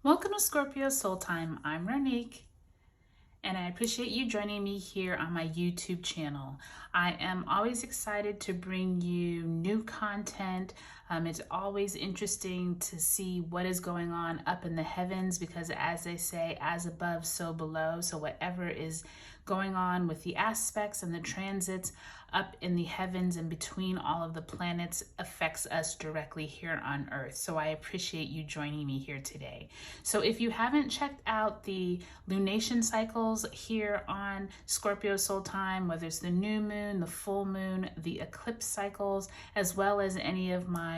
Welcome to Scorpio Soul Time. I'm Ronique, and I appreciate you joining me here on my YouTube channel. I am always excited to bring you new content. It's always interesting to see what is going on up in the heavens because, as they say, as above, so below. So whatever is going on with the aspects and the transits up in the heavens and between all of the planets affects us directly here on Earth. So I appreciate you joining me here today. So if you haven't checked out the lunation cycles here on Scorpio Soul Time, whether it's the new moon, the full moon, the eclipse cycles, as well as any of my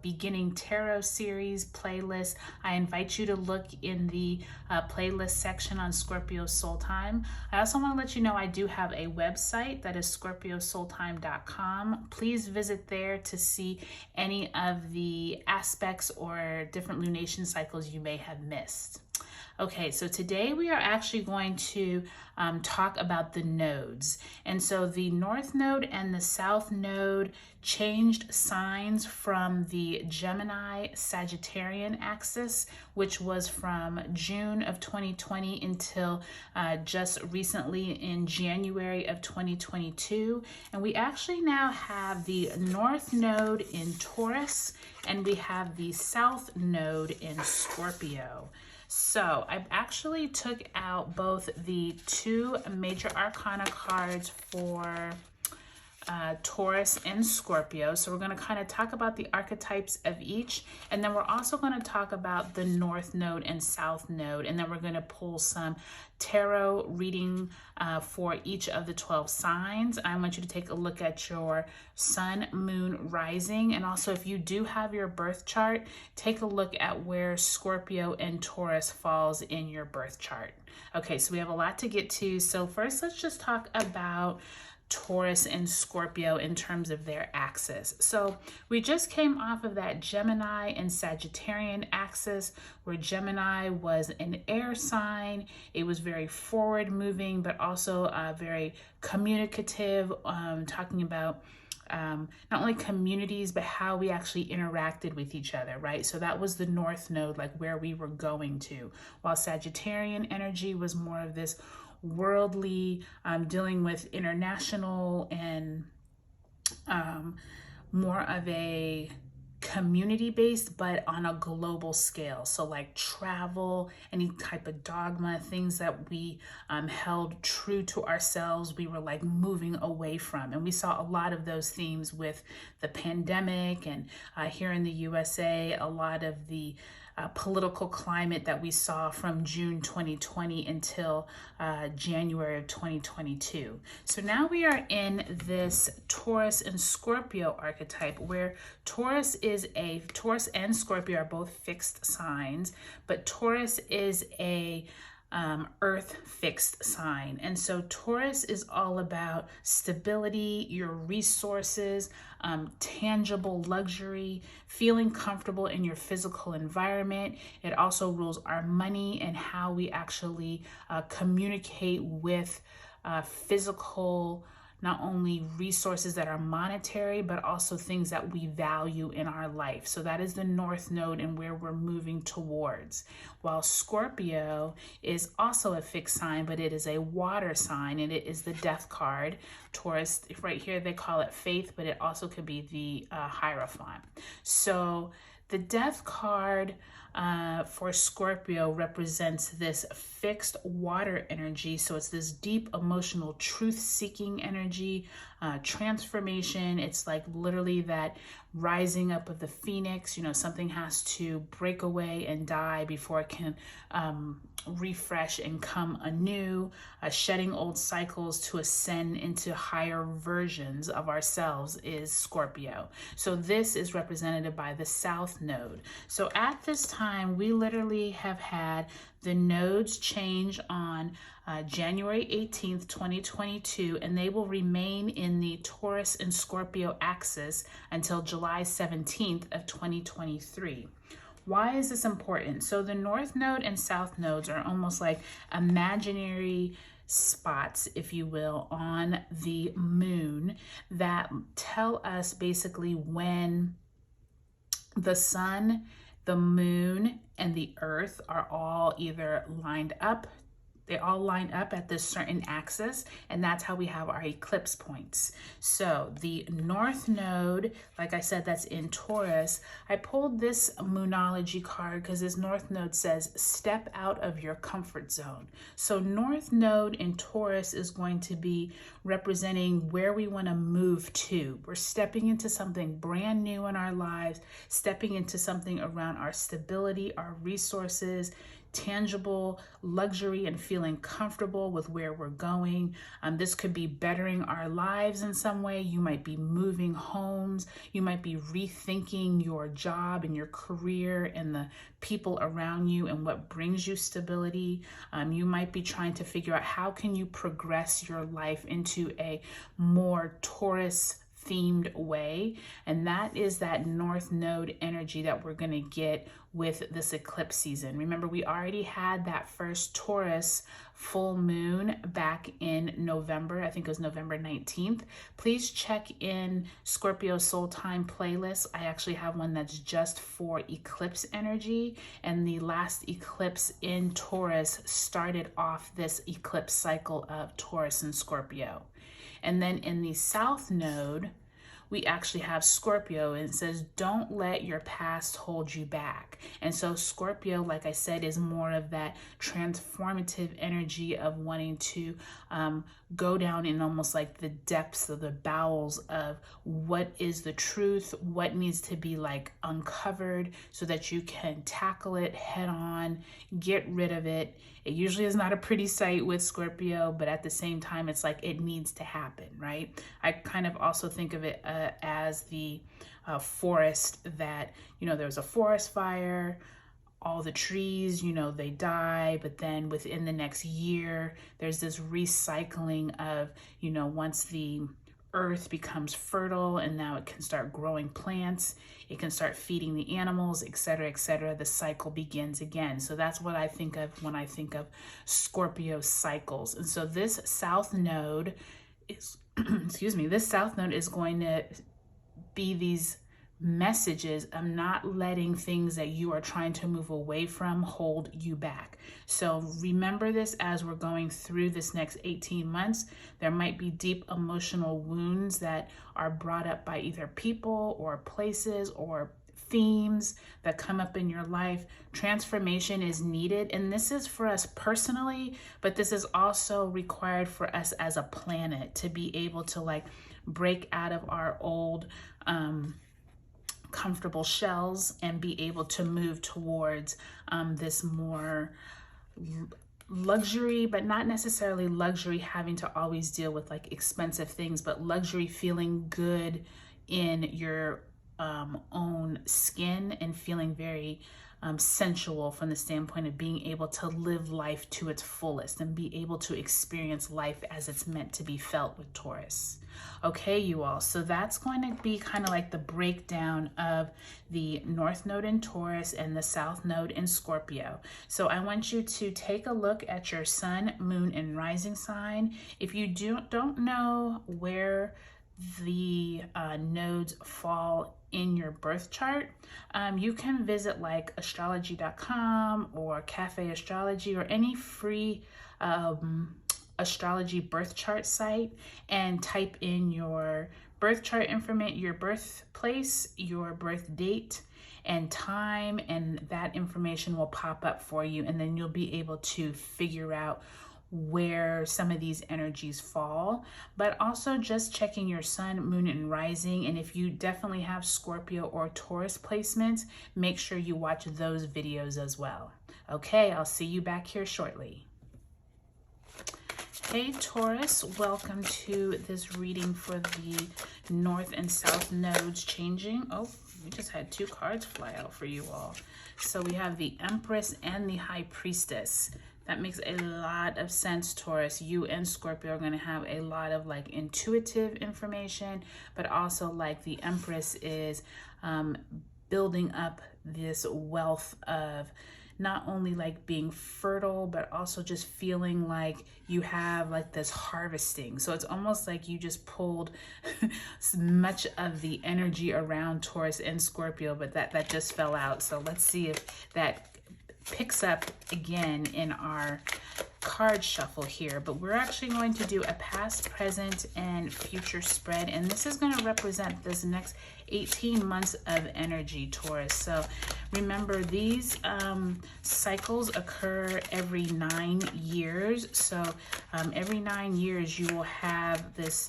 beginning tarot series playlists, I invite you to look in the playlist section on Scorpio Soul Time. I also want to let you know I do have a website that is scorpiosoultime.com. Please visit there to see any of the aspects or different lunation cycles you may have missed. Okay, so today we are actually going to talk about the nodes. And so the North Node and the South Node changed signs from the Gemini Sagittarian axis, which was from June of 2020 until just recently in January of 2022. And we actually now have the North Node in Taurus and we have the South Node in Scorpio. So I actually took out both the two major arcana cards for Taurus and Scorpio. So we're going to kind of talk about the archetypes of each. And then we're also going to talk about the North Node and South Node. And then we're going to pull some tarot reading for each of the 12 signs. I want you to take a look at your sun, moon, rising. And also if you do have your birth chart, take a look at where Scorpio and Taurus falls in your birth chart. Okay, so we have a lot to get to. So first, let's just talk about Taurus and Scorpio in terms of their axis. So we just came off of that Gemini and Sagittarian axis where Gemini was an air sign. It was very forward moving, but also very communicative, talking about not only communities, but how we actually interacted with each other, right? So that was the North Node, like where we were going to. While Sagittarian energy was more of this worldly, dealing with international and more of a community based, but on a global scale. So like travel, any type of dogma, things that we held true to ourselves, we were like moving away from. And we saw a lot of those themes with the pandemic and here in the USA, a lot of the political climate that we saw from June 2020 until January of 2022. So now we are in this Taurus and Scorpio archetype where Taurus and Scorpio are both fixed signs, but Taurus is a earth fixed sign. And so Taurus is all about stability, your resources, tangible luxury, feeling comfortable in your physical environment. It also rules our money and how we actually communicate with physical, not only resources that are monetary, but also things that we value in our life. So that is the North Node and where we're moving towards. While Scorpio is also a fixed sign, but it is a water sign and it is the death card. Taurus, right here, they call it faith, but it also could be the Hierophant. So the death card for Scorpio represents this fixed water energy. So it's this deep emotional truth-seeking energy, transformation. It's like literally that rising up of the phoenix. You know, something has to break away and die before it can refresh and come anew, shedding old cycles to ascend into higher versions of ourselves is Scorpio. So this is represented by the South Node. So at this time, we literally have had the nodes change on January 18th, 2022, and they will remain in the Taurus and Scorpio axis until July 17th of 2023. Why is this important? So the North Node and South Nodes are almost like imaginary spots, if you will, on the moon that tell us basically when the sun the moon and the earth are all either lined up. They all line up at this certain axis, and that's how we have our eclipse points. So the North Node, like I said, that's in Taurus. I pulled this Moonology card because this North Node says, step out of your comfort zone. So North Node in Taurus is going to be representing where we want to move to. We're stepping into something brand new in our lives, stepping into something around our stability, our resources, tangible luxury, and feeling comfortable with where we're going. This could be bettering our lives in some way. You might be moving homes. You might be rethinking your job and your career and the people around you and what brings you stability. You might be trying to figure out how can you progress your life into a more Taurus themed way, and that is that North Node energy that we're going to get with this eclipse season. Remember, we already had that first Taurus full moon back in November. I think it was November 19th. Please check in Scorpio Soul Time playlist. I actually have one that's just for eclipse energy, and the last eclipse in Taurus started off this eclipse cycle of Taurus and Scorpio. And then in the South Node, we actually have Scorpio, and it says, don't let your past hold you back. And so Scorpio, like I said, is more of that transformative energy of wanting to go down in almost like the depths of the bowels of what is the truth, what needs to be like uncovered so that you can tackle it head on, get rid of it. It usually is not a pretty sight with Scorpio, but at the same time, it's like it needs to happen, right? I kind of also think of it as the forest that, there was a forest fire, all the trees, they die, but then within the next year, there's this recycling of, once the earth becomes fertile and now it can start growing plants, it can start feeding the animals, etc., etc. The cycle begins again. So that's what I think of when I think of Scorpio cycles. And so this South Node is, this South Node is going to be these messages of not letting things that you are trying to move away from hold you back. So remember this as we're going through this next 18 months. There might be deep emotional wounds that are brought up by either people or places or themes that come up in your life. Transformation is needed, and this is for us personally, but this is also required for us as a planet to be able to like break out of our old comfortable shells and be able to move towards this more luxury, but not necessarily luxury having to always deal with like expensive things, but luxury feeling good in your own skin and feeling very sensual from the standpoint of being able to live life to its fullest and be able to experience life as it's meant to be felt with Taurus. Okay, you all, so that's going to be kind of like the breakdown of the North Node in Taurus and the South Node in Scorpio. So I want you to take a look at your sun, moon, and rising sign. If you don't know where the nodes fall in your birth chart, you can visit like astrology.com or Cafe Astrology or any free astrology birth chart site and type in your birth chart information, your birthplace, your birth date and time, and that information will pop up for you, and then you'll be able to figure out where some of these energies fall. But also just checking your sun, moon, and rising, and if you definitely have Scorpio or Taurus placements, make sure you watch those videos as well. Okay, I'll see you back here shortly. Hey Taurus, welcome to this reading for the North and South Nodes changing. Oh, we just had two cards fly out for you all. So we have the Empress and the High Priestess. That makes a lot of sense, Taurus. You and Scorpio are going to have a lot of like intuitive information, but also like the Empress is building up this wealth of not only like being fertile, but also just feeling like you have like this harvesting. So it's almost like you just pulled much of the energy around Taurus and Scorpio, but that just fell out. So let's see if that picks up again in our card shuffle here. But we're actually going to do a past, present, and future spread, and this is going to represent this next 18 months of energy, Taurus. So remember, these cycles occur every 9 years. So every 9 years you will have this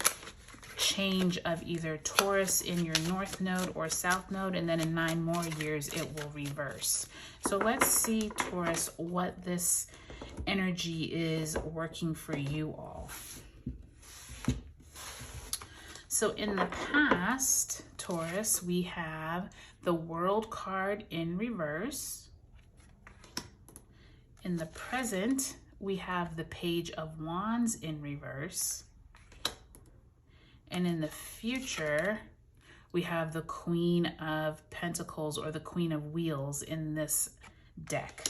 change of either Taurus in your North Node or South Node, and then in 9 more years it will reverse. So let's see, Taurus, what this energy is working for you all. So in the past, Taurus, we have the World card in reverse. In the present, we have the Page of Wands in reverse. And in the future, we have the Queen of Pentacles, or the Queen of Wheels, in this deck.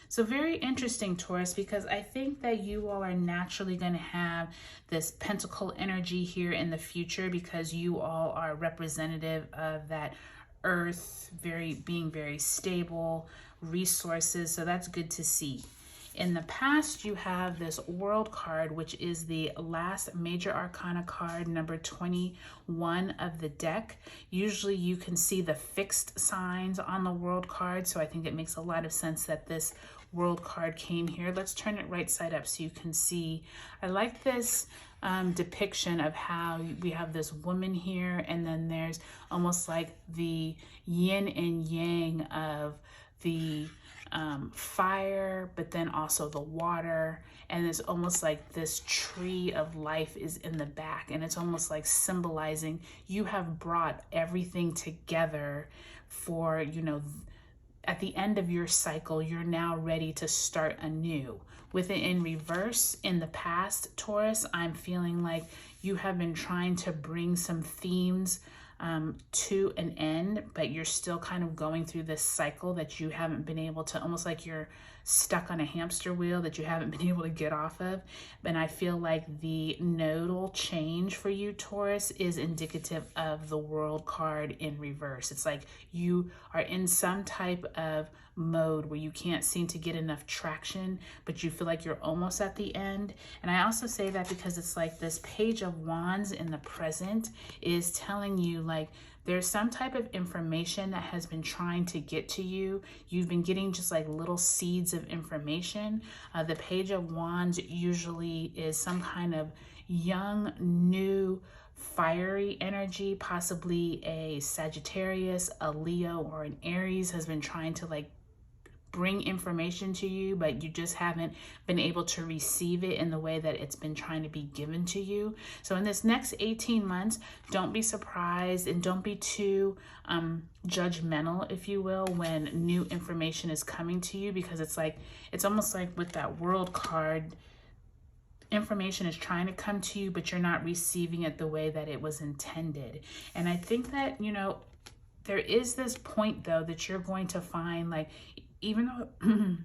So very interesting, Taurus, because I think that you all are naturally going to have this pentacle energy here in the future, because you all are representative of that earth, being very stable, resources. So that's good to see. In the past, you have this World card, which is the last major arcana card, number 21 of the deck. Usually you can see the fixed signs on the World card, so I think it makes a lot of sense that this World card came here. Let's turn it right side up so you can see. I like this depiction of how we have this woman here, and then there's almost like the yin and yang of the fire, but then also the water, and it's almost like this tree of life is in the back, and it's almost like symbolizing you have brought everything together for, you know, at the end of your cycle, you're now ready to start anew. With it in reverse, in the past, Taurus, I'm feeling like you have been trying to bring some themes to an end, but you're still kind of going through this cycle that you haven't been able to, almost like you're stuck on a hamster wheel that you haven't been able to get off of. And I feel like the nodal change for you, Taurus, is indicative of the World card in reverse. It's like you are in some type of mode where you can't seem to get enough traction, but you feel like you're almost at the end. And I also say that because it's like this Page of Wands in the present is telling you like there's some type of information that has been trying to get to you. You've been getting just like little seeds of information. The Page of Wands usually is some kind of young, new, fiery energy, possibly a Sagittarius, a Leo, or an Aries has been trying to like bring information to you, but you just haven't been able to receive it in the way that it's been trying to be given to you. So in this next 18 months, don't be surprised and don't be too judgmental, if you will, when new information is coming to you, because it's like, it's almost like with that World card, information is trying to come to you, but you're not receiving it the way that it was intended. And I think that, you know, there is this point though that you're going to find, like, even though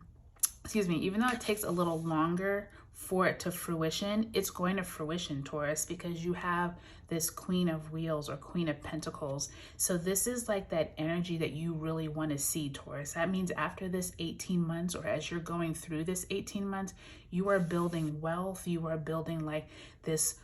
excuse me, even though it takes a little longer for it to fruition, it's going to fruition, Taurus, because you have this Queen of Wheels or Queen of Pentacles. So this is like that energy that you really want to see, Taurus. That means after this 18 months, or as you're going through this 18 months, you are building wealth, you are building like this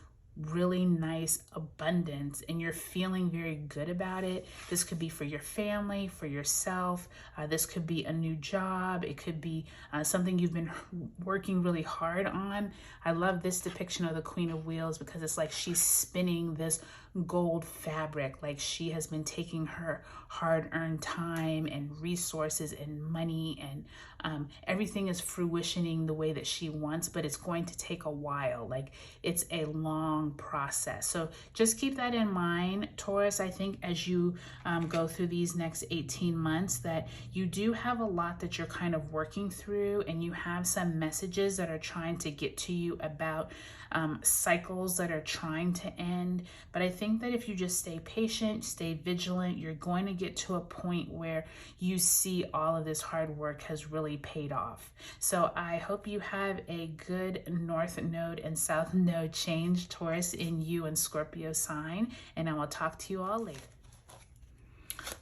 really nice abundance, and you're feeling very good about it. This could be for your family, for yourself. This could be a new job. It could be something you've been working really hard on. I love this depiction of the Queen of Wheels because it's like she's spinning this gold fabric, like she has been taking her hard-earned time and resources and money, and everything is fruitioning the way that she wants, but it's going to take a while. Like it's a long long process. So just keep that in mind, Taurus. I think as you go through these next 18 months, that you do have a lot that you're kind of working through, and you have some messages that are trying to get to you about cycles that are trying to end. But I think that if you just stay patient, stay vigilant, you're going to get to a point where you see all of this hard work has really paid off. So I hope you have a good North Node and South Node change, Taurus, in you and Scorpio sign, and I will talk to you all later.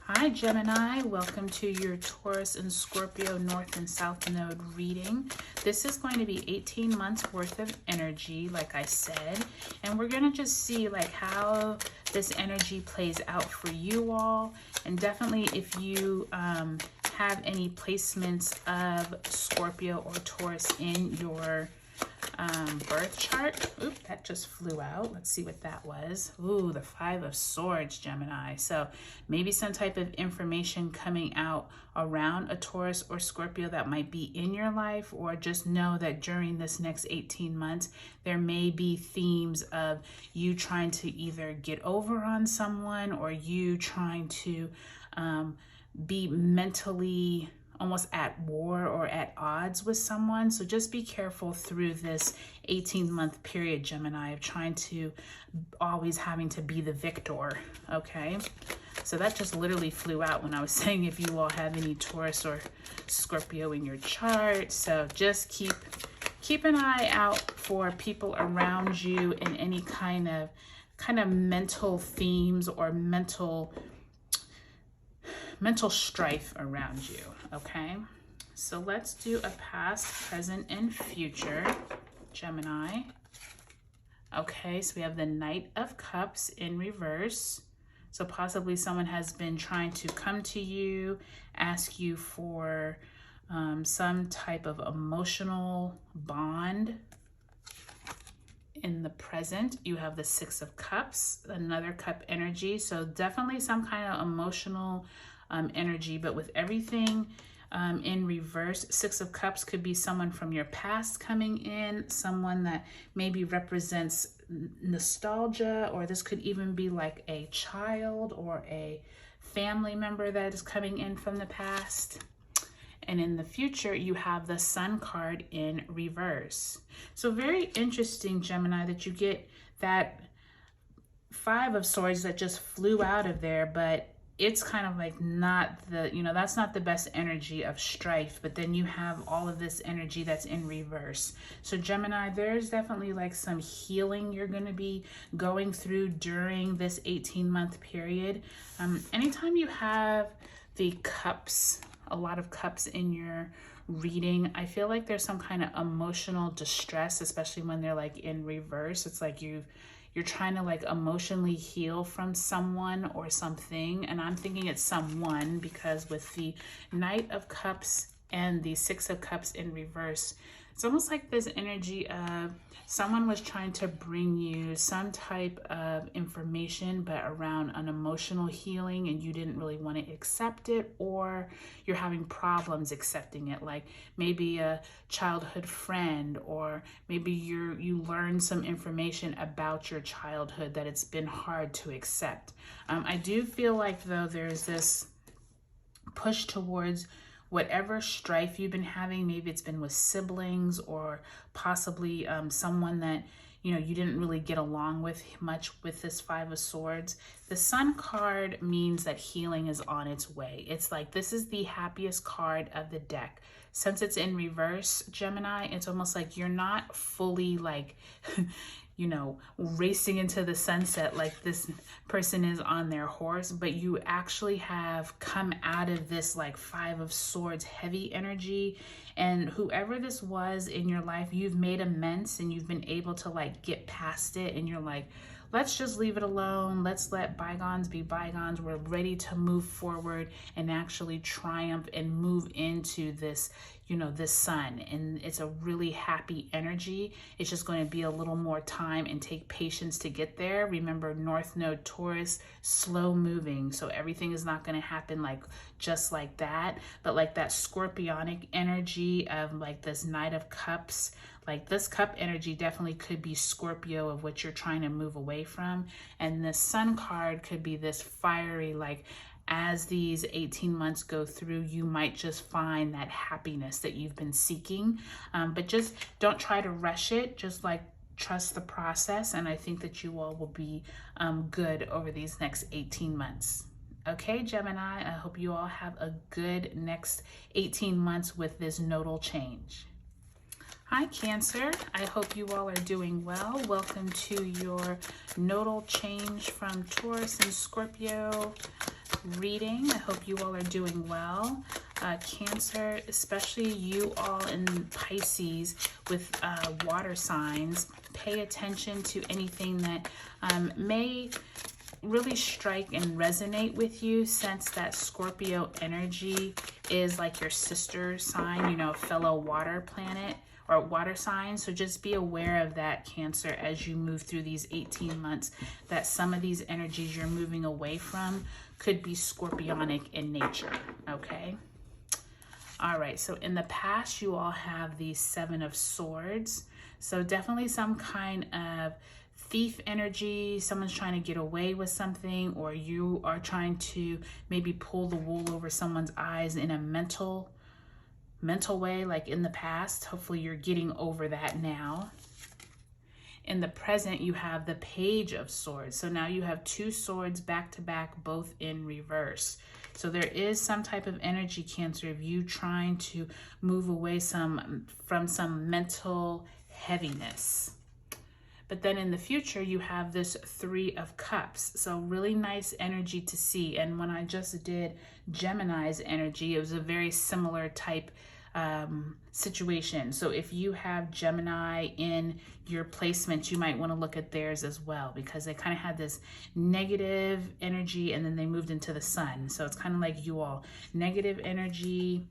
Hi Gemini, welcome to your Taurus and Scorpio North and South Node reading. This is going to be 18 months worth of energy, like I said, and we're going to just see like how this energy plays out for you all. And definitely if you have any placements of Scorpio or Taurus in your birth chart. Oop, that just flew out. Let's see what that was. Ooh, the 5 of Swords, Gemini. So maybe some type of information coming out around a Taurus or Scorpio that might be in your life, or just know that during this next 18 months, there may be themes of you trying to either get over on someone, or you trying to be mentally almost at war or at odds with someone. So just be careful through this 18-month period, Gemini, of trying to always having to be the victor, okay? So that just literally flew out when I was saying if you all have any Taurus or Scorpio in your chart. So just keep an eye out for people around you and any kind of mental themes or mental strife around you, okay? So let's do a past, present, and future, Gemini. Okay, so we have the Knight of Cups in reverse. So possibly someone has been trying to come to you, ask you for some type of emotional bond. In the present, you have the 6 of Cups, another cup energy. So definitely some kind of emotional energy, but with everything in reverse, 6 of Cups could be someone from your past coming in, someone that maybe represents nostalgia, or this could even be like a child or a family member that is coming in from the past. And in the future, you have the Sun card in reverse. So very interesting, Gemini, that you get that 5 of Swords that just flew out of there, but it's kind of like not the, that's not the best energy of strife, but then you have all of this energy that's in reverse. So Gemini, there's definitely like some healing you're going to be going through during this 18-month period. Anytime you have the cups, a lot of cups in your reading, I feel like there's some kind of emotional distress, especially when they're like in reverse. It's like you're trying to like emotionally heal from someone or something. And I'm thinking it's someone, because with the Knight of Cups and the 6 of Cups in reverse, it's almost like this energy of someone was trying to bring you some type of information, but around an emotional healing, and you didn't really want to accept it, or you're having problems accepting it. Like maybe a childhood friend, or maybe you learned some information about your childhood that it's been hard to accept. I do feel like though there's this push towards whatever strife you've been having. Maybe it's been with siblings, or possibly someone that you didn't really get along with much with this 5 of Swords. The Sun card means that healing is on its way. It's like this is the happiest card of the deck. Since it's in reverse, Gemini, it's almost like you're not fully like racing into the sunset like this person is on their horse, but you actually have come out of this like 5 of Swords heavy energy, and whoever this was in your life, you've made amends and you've been able to like get past it, and you're like, let's just leave it alone. Let's let bygones be bygones. We're ready to move forward and actually triumph and move into this you know, this sun, and it's a really happy energy. It's just going to be a little more time and take patience to get there. Remember, North Node Taurus, slow moving, so everything is not going to happen like just like that, but like that scorpionic energy of like this Knight of Cups. Like this cup energy definitely could be Scorpio, of what you're trying to move away from. And the Sun card could be this fiery, like as these 18 months go through, you might just find that happiness that you've been seeking. But just don't try to rush it. Just like trust the process. And I think that you all will be good over these next 18 months. Okay, Gemini, I hope you all have a good next 18 months with this nodal change. Hi, Cancer. I hope you all are doing well. Welcome to your nodal change from Taurus and Scorpio reading. I hope you all are doing well. Cancer, especially you all in Pisces with water signs, pay attention to anything that may really strike and resonate with you, since that Scorpio energy is like your sister sign, you know, fellow water planet or water sign. So just be aware of that, Cancer, as you move through these 18 months, that some of these energies you're moving away from could be scorpionic in nature, okay? All right, so in the past, you all have the Seven of Swords. So definitely some kind of thief energy. Someone's trying to get away with something, or you are trying to maybe pull the wool over someone's eyes in a mental way, like in the past. Hopefully you're getting over that now. In the present, you have the Page of Swords. So now you have two swords back to back, both in reverse. So there is some type of energy, Cancer, of you trying to move away from some mental heaviness. But then in the future, you have this Three of Cups. So really nice energy to see. And when I just did Gemini's energy, it was a very similar type situation. So if you have Gemini in your placements, you might want to look at theirs as well, because they kind of had this negative energy and then they moved into the sun. So it's kind of like you all, negative energy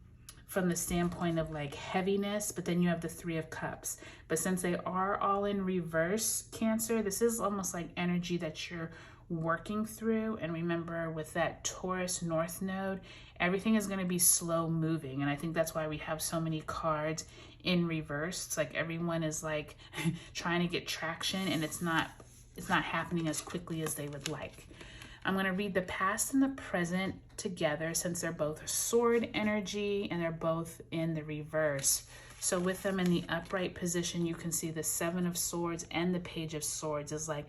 from the standpoint of like heaviness, but then you have the Three of Cups. But since they are all in reverse, Cancer, this is almost like energy that you're working through. And remember, with that Taurus North Node, everything is going to be slow moving. And I think that's why we have so many cards in reverse. It's like everyone is like trying to get traction, and it's not happening as quickly as they would like. I'm going to read the past and the present together, since they're both sword energy and they're both in the reverse. So with them in the upright position, you can see the Seven of Swords and the Page of Swords is like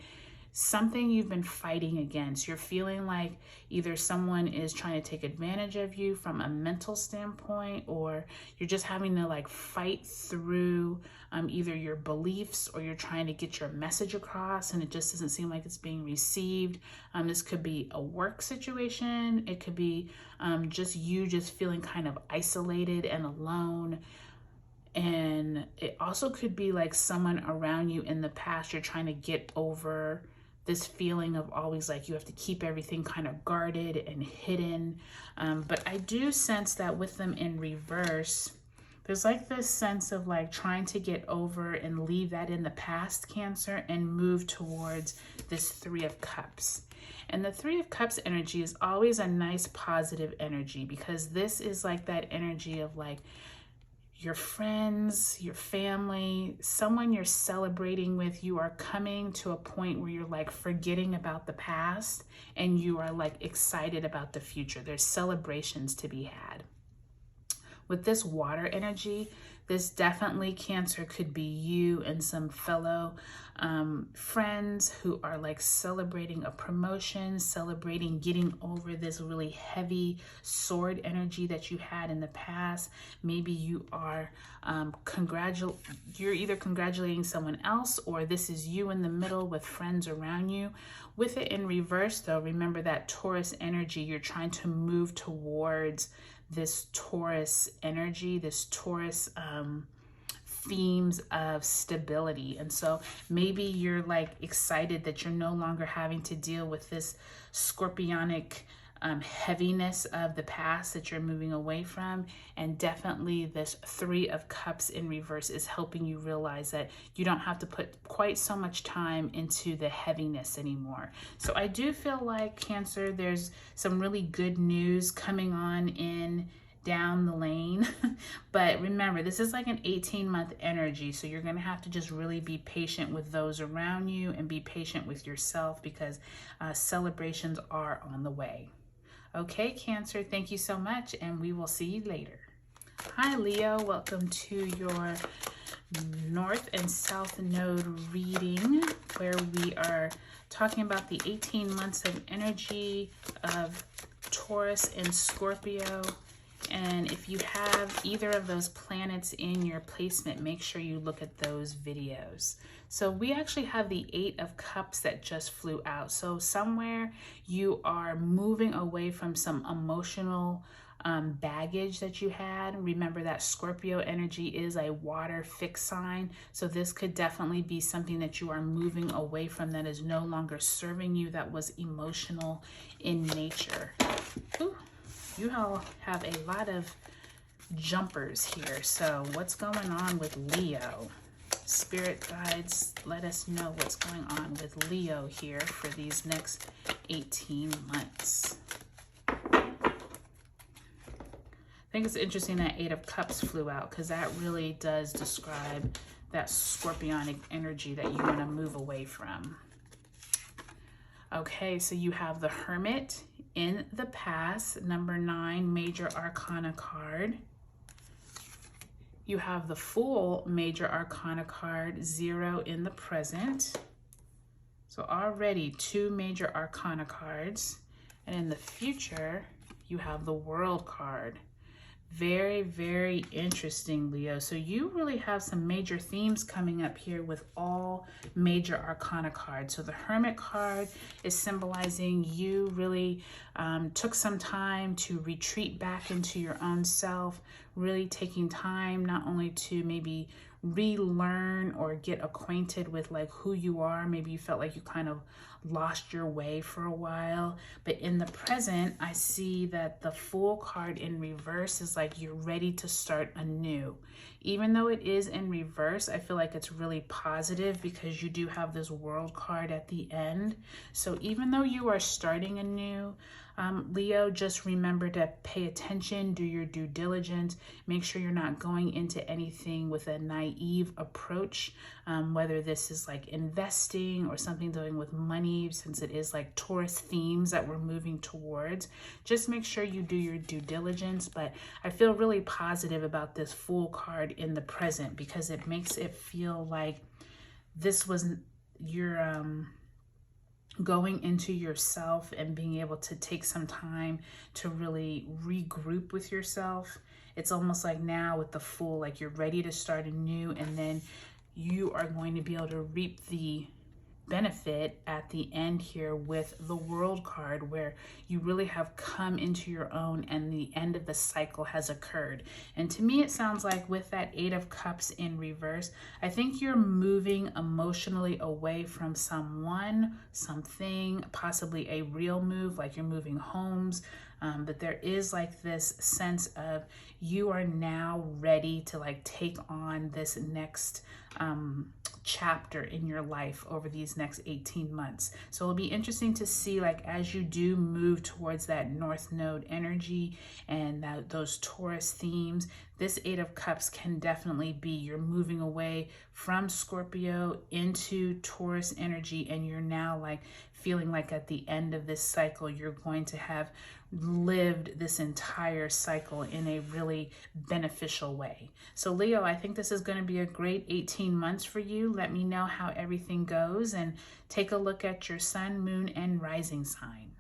something you've been fighting against. You're feeling like either someone is trying to take advantage of you from a mental standpoint, or you're just having to like fight through either your beliefs, or you're trying to get your message across and it just doesn't seem like it's being received. This could be a work situation. It could be just you just feeling kind of isolated and alone. And it also could be like someone around you in the past, you're trying to get over this feeling of always like you have to keep everything kind of guarded and hidden. But I do sense that with them in reverse, there's like this sense of like trying to get over and leave that in the past, Cancer, and move towards this Three of Cups. And the Three of Cups energy is always a nice positive energy, because this is like that energy of like your friends, your family, someone you're celebrating with. You are coming to a point where you're like forgetting about the past and you are like excited about the future. There's celebrations to be had. With this water energy, this definitely, Cancer, could be you and some fellow friends who are like celebrating a promotion, celebrating getting over this really heavy sword energy that you had in the past. Maybe you are you're either congratulating someone else, or this is you in the middle with friends around you. With it in reverse though, remember that Taurus energy, you're trying to move towards this Taurus energy, this Taurus themes of stability. And so maybe you're like excited that you're no longer having to deal with this scorpionic heaviness of the past that you're moving away from. And definitely this 3 of Cups in reverse is helping you realize that you don't have to put quite so much time into the heaviness anymore. So I do feel like, Cancer, there's some really good news coming on in down the lane. But remember, this is like an 18-month energy, so you're going to have to just really be patient with those around you and be patient with yourself, because celebrations are on the way. Okay, Cancer, thank you so much, and we will see you later. Hi, Leo. Welcome to your North and South Node reading, where we are talking about the 18 months of energy of Taurus and Scorpio. And if you have either of those planets in your placement, make sure you look at those videos. So we actually have the 8 of Cups that just flew out. So somewhere you are moving away from some emotional baggage that you had. Remember that Scorpio energy is a water fixed sign. So this could definitely be something that you are moving away from that is no longer serving you, that was emotional in nature. Ooh. You all have a lot of jumpers here. So what's going on with Leo? Spirit guides, let us know what's going on with Leo here for these next 18 months. I think it's interesting that 8 of Cups flew out, because that really does describe that scorpionic energy that you want to move away from. Okay, so you have the Hermit in the past, number 9 major arcana card. You have the Fool major arcana card, 0 in the present. So already 2 major arcana cards. And in the future, you have the World card. Very, very interesting, Leo. So you really have some major themes coming up here with all major arcana cards. So the Hermit card is symbolizing you really took some time to retreat back into your own self, really taking time not only to maybe relearn or get acquainted with like who you are. Maybe you felt like you kind of lost your way for a while, but in the present I see that the Fool card in reverse is like you're ready to start anew. Even though it is in reverse, I feel like it's really positive because you do have this World card at the end. So even though you are starting anew, Leo, just remember to pay attention, do your due diligence, make sure you're not going into anything with a naive approach, whether this is like investing or something doing with money, since it is like Taurus themes that we're moving towards. Just make sure you do your due diligence. But I feel really positive about this Fool card in the present, because it makes it feel like this was your going into yourself and being able to take some time to really regroup with yourself. It's almost like now with the Fool, like you're ready to start anew, and then you are going to be able to reap the benefit at the end here with the World card, where you really have come into your own and the end of the cycle has occurred. And to me, it sounds like with that 8 of Cups in reverse, I think you're moving emotionally away from someone, something, possibly a real move, like you're moving homes. But there is like this sense of you are now ready to like take on this next chapter in your life over these next 18 months. So it'll be interesting to see, like, as you do move towards that North Node energy and those Taurus themes, this 8 of Cups can definitely be you're moving away from Scorpio into Taurus energy, and you're now like feeling like at the end of this cycle, you're going to have lived this entire cycle in a really beneficial way. So Leo, I think this is going to be a great 18 months for you. Let me know how everything goes, and take a look at your sun, moon, and rising sign.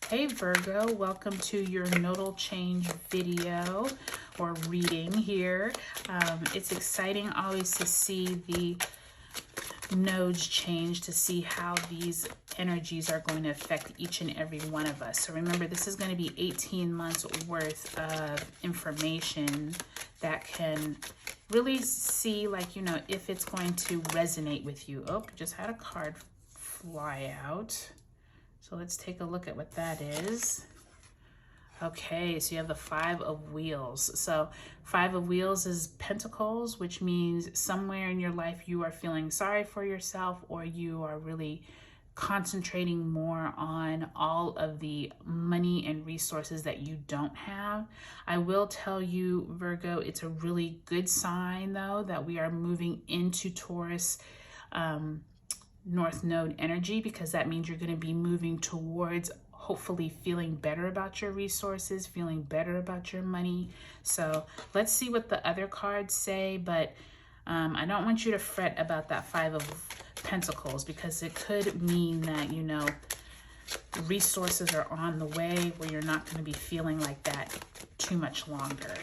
Hey Virgo, welcome to your nodal change video or reading here. It's exciting always to see the nodes change, to see how these energies are going to affect each and every one of us. So remember, this is going to be 18 months worth of information that can really see, like, you know, if it's going to resonate with you. Oh, just had a card fly out. So let's take a look at what that is. Okay, so you have the Five of Wheels. So Five of Wheels is Pentacles, which means somewhere in your life you are feeling sorry for yourself, or you are really concentrating more on all of the money and resources that you don't have. I will tell you, Virgo, it's a really good sign though that we are moving into Taurus North Node energy, because that means you're going to be moving towards hopefully feeling better about your resources, feeling better about your money. So let's see what the other cards say, but I don't want you to fret about that Five of Pentacles, because it could mean that, you know, resources are on the way where you're not going to be feeling like that too much longer.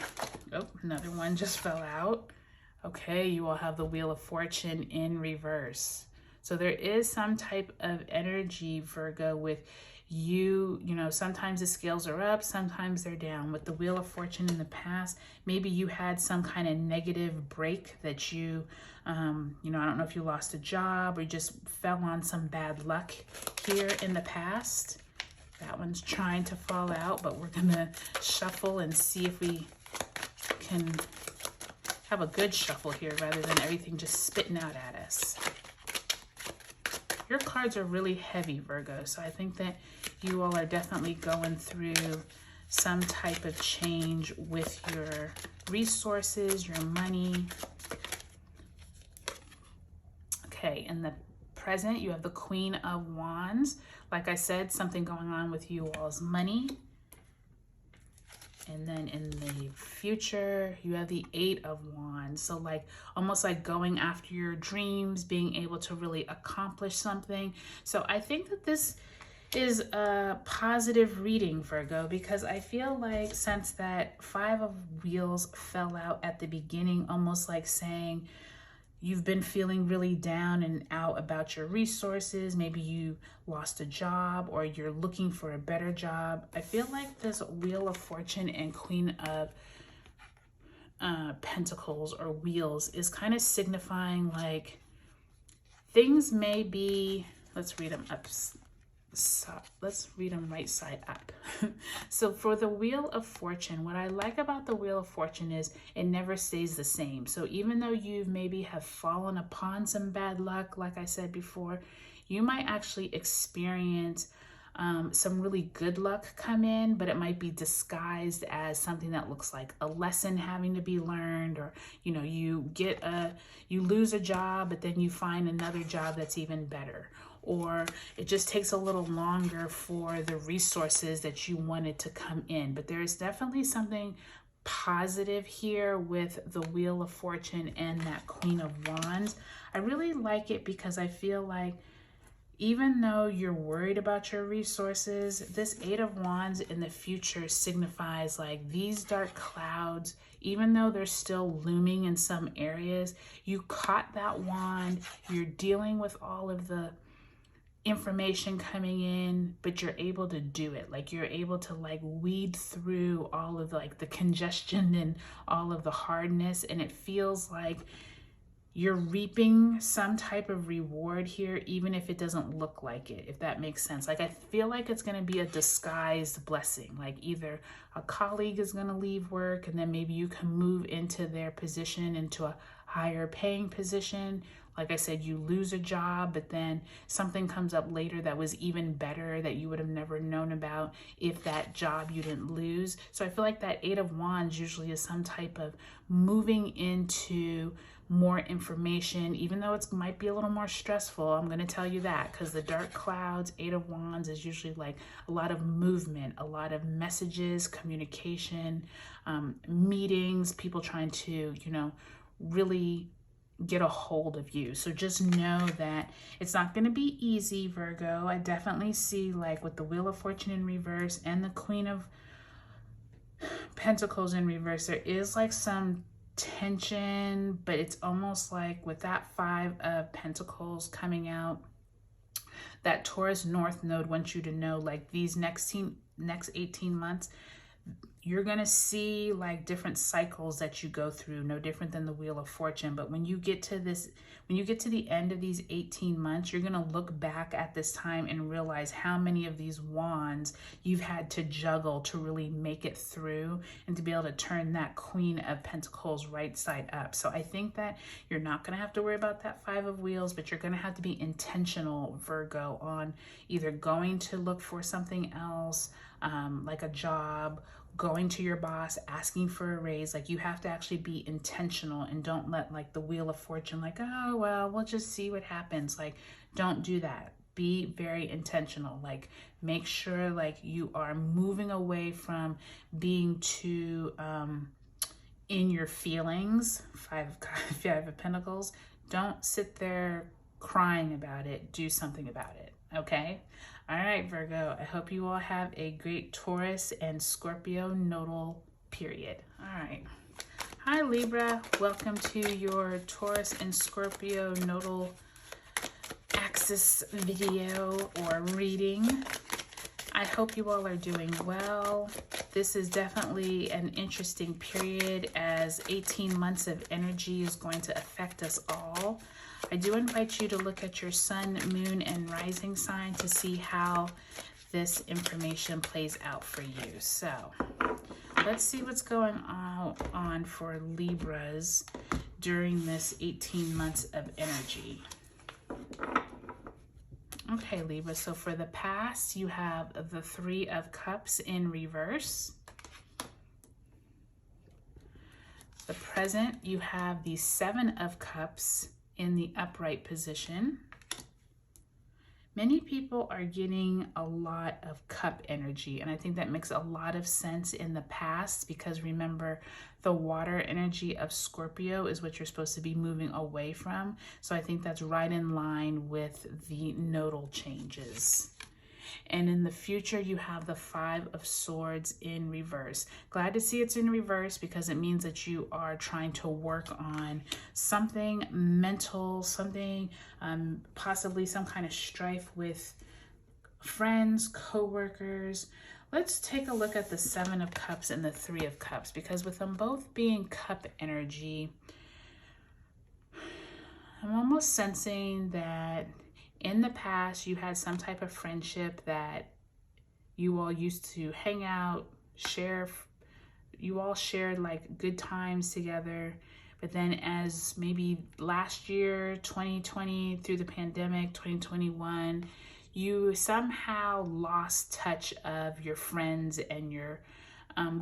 Oh, another one just fell out. Okay, you will have the Wheel of Fortune in reverse. So there is some type of energy, Virgo, with you know, sometimes the scales are up, sometimes they're down. With the Wheel of Fortune in the past, maybe you had some kind of negative break that you know, I don't know if you lost a job or just fell on some bad luck here in the past. That one's trying to fall out, but we're gonna shuffle and see if we can have a good shuffle here rather than everything just spitting out at us. Your cards are really heavy, Virgo, so I think that you all are definitely going through some type of change with your resources, your money. Okay, in the present, you have the Queen of Wands. Like I said, something going on with you all's money. And then in the future, you have the Eight of Wands. So like almost like going after your dreams, being able to really accomplish something. So I think that this is a positive reading, Virgo, because I feel like since that Five of Wheels fell out at the beginning, almost like saying, you've been feeling really down and out about your resources. Maybe you lost a job or you're looking for a better job. I feel like this Wheel of Fortune and Queen of Pentacles or Wheels is kind of signifying like things may be, let's read them up. So let's read them right side up. So for the Wheel of Fortune, what I like about the Wheel of Fortune is it never stays the same. So even though you maybe have fallen upon some bad luck, like I said before, you might actually experience some really good luck come in, but it might be disguised as something that looks like a lesson having to be learned, or you know, you lose a job, but then you find another job that's even better. Or it just takes a little longer for the resources that you wanted to come in. But there is definitely something positive here with the Wheel of Fortune and that Queen of Wands. I really like it because I feel like even though you're worried about your resources, this Eight of Wands in the future signifies like these dark clouds, even though they're still looming in some areas, you caught that wand, you're dealing with all of the information coming in, but you're able to do it. Like you're able to like weed through all of like the congestion and all of the hardness, and it feels like you're reaping some type of reward here, even if it doesn't look like it, if that makes sense. Like I feel like it's going to be a disguised blessing. Like either a colleague is going to leave work and then maybe you can move into their position, into a higher paying position. Like I said, you lose a job, but then something comes up later that was even better that you would have never known about if that job you didn't lose. So I feel like that Eight of Wands usually is some type of moving into more information, even though it might be a little more stressful. I'm going to tell you that, because the dark clouds, Eight of Wands is usually like a lot of movement, a lot of messages, communication, meetings, people trying to, you know, really get a hold of you. So just know that it's not going to be easy, Virgo. I definitely see like with the Wheel of Fortune in reverse and the Queen of Pentacles in reverse, there is like some tension, but it's almost like with that Five of Pentacles coming out, that Taurus North Node wants you to know like these next 18 months, you're going to see like different cycles that you go through, no different than the Wheel of Fortune. But when you get to the end of these 18 months, you're going to look back at this time and realize how many of these wands you've had to juggle to really make it through and to be able to turn that Queen of Pentacles right side up. So I think that you're not going to have to worry about that Five of Wheels, but you're going to have to be intentional, Virgo, on either going to look for something else, like a job, going to your boss, asking for a raise. Like, you have to actually be intentional, and don't let like the Wheel of Fortune, like, oh, well, we'll just see what happens. Like, don't do that. Be very intentional. Like, make sure like you are moving away from being too in your feelings. Five of Pentacles. Don't sit there crying about it. Do something about it. Okay? All right, Virgo, I hope you all have a great Taurus and Scorpio nodal period. All right. Hi, Libra. Welcome to your Taurus and Scorpio nodal axis video or reading. I hope you all are doing well. This is definitely an interesting period, as 18 months of energy is going to affect us all. I do invite you to look at your sun, moon, and rising sign to see how this information plays out for you. So let's see what's going on for Libras during this 18 months of energy. Okay, Libra, so for the past, you have the Three of Cups in reverse. The present, you have the Seven of Cups in the upright position. Many people are getting a lot of cup energy, and I think that makes a lot of sense in the past, because remember, the water energy of Scorpio is what you're supposed to be moving away from. So I think that's right in line with the nodal changes. And in the future, you have the Five of Swords in reverse. Glad to see it's in reverse, because it means that you are trying to work on something mental, something, possibly some kind of strife with friends, co-workers. Let's take a look at the Seven of Cups and the Three of Cups, because with them both being cup energy, I'm almost sensing that in the past, you had some type of friendship that you all used to hang out, share. You all shared like good times together. But then as maybe last year, 2020, through the pandemic, 2021, you somehow lost touch of your friends and your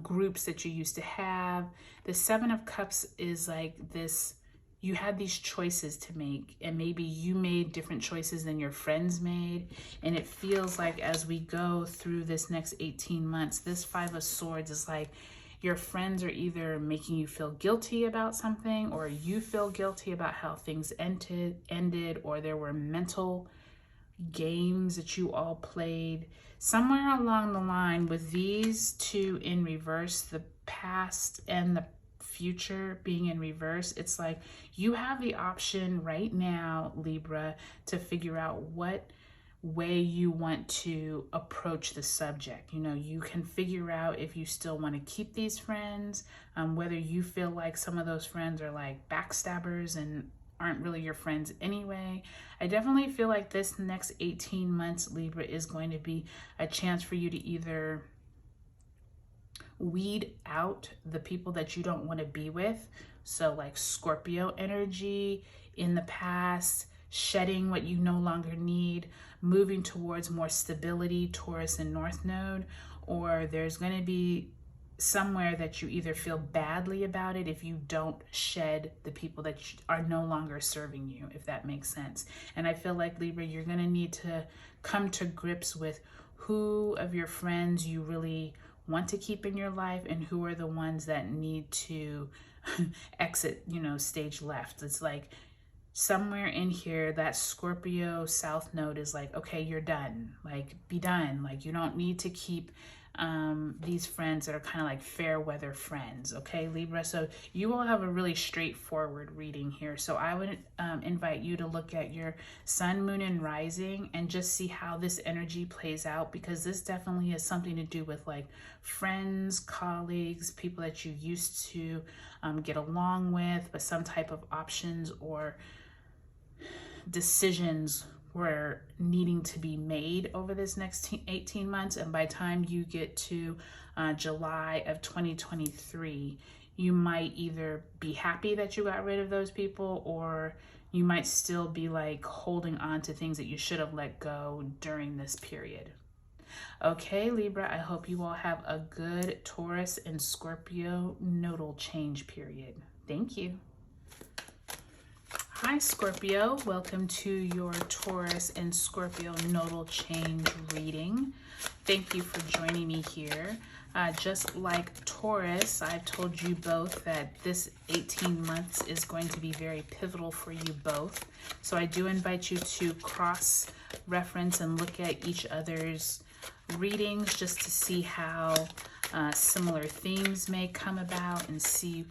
groups that you used to have. The Seven of Cups is like this. You had these choices to make, and maybe you made different choices than your friends made. And it feels like as we go through this next 18 months, this Five of Swords is like your friends are either making you feel guilty about something, or you feel guilty about how things ended, or there were mental games that you all played. Somewhere along the line with these two in reverse, the past and the future being in reverse, it's like you have the option right now, Libra, to figure out what way you want to approach the subject. You know, you can figure out if you still want to keep these friends, whether you feel like some of those friends are like backstabbers and aren't really your friends anyway. I definitely feel like this next 18 months, Libra, is going to be a chance for you to either weed out the people that you don't want to be with. So like Scorpio energy in the past, shedding what you no longer need, moving towards more stability, Taurus and North Node. Or there's going to be somewhere that you either feel badly about it if you don't shed the people that are no longer serving you, if that makes sense. And I feel like, Libra, you're going to need to come to grips with who of your friends you really want to keep in your life and who are the ones that need to exit, you know, stage left. It's like somewhere in here, that Scorpio South Node is like, okay, you're done. Like, be done. Like, you don't need to keep these friends that are kind of like fair weather friends, okay, Libra? So you will have a really straightforward reading here. So I would invite you to look at your sun, moon, and rising and just see how this energy plays out, because this definitely has something to do with like friends, colleagues, people that you used to get along with, but some type of options or decisions were needing to be made over this next 18 months. And by the time you get to July of 2023, you might either be happy that you got rid of those people, or you might still be like holding on to things that you should have let go during this period. Okay, Libra, I hope you all have a good Taurus and Scorpio nodal change period. Thank you. Hi, Scorpio. Welcome to your Taurus and Scorpio nodal change reading. Thank you for joining me here. Just like Taurus, I've told you both that this 18 months is going to be very pivotal for you both. So I do invite you to cross-reference and look at each other's readings just to see how similar themes may come about and see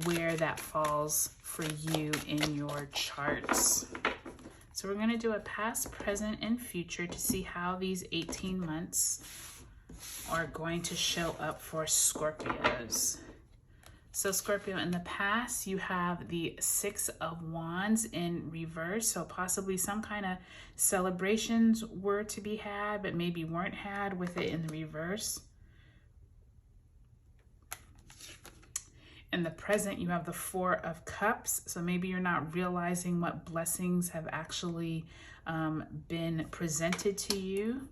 where that falls for you in your charts. So we're going to do a past, present, and future to see how these 18 months are going to show up for Scorpios. So Scorpio, in the past, you have the Six of Wands in reverse. So possibly some kind of celebrations were to be had, but maybe weren't had with it in the reverse. In the present, you have the Four of Cups. So maybe you're not realizing what blessings have actually been presented to you.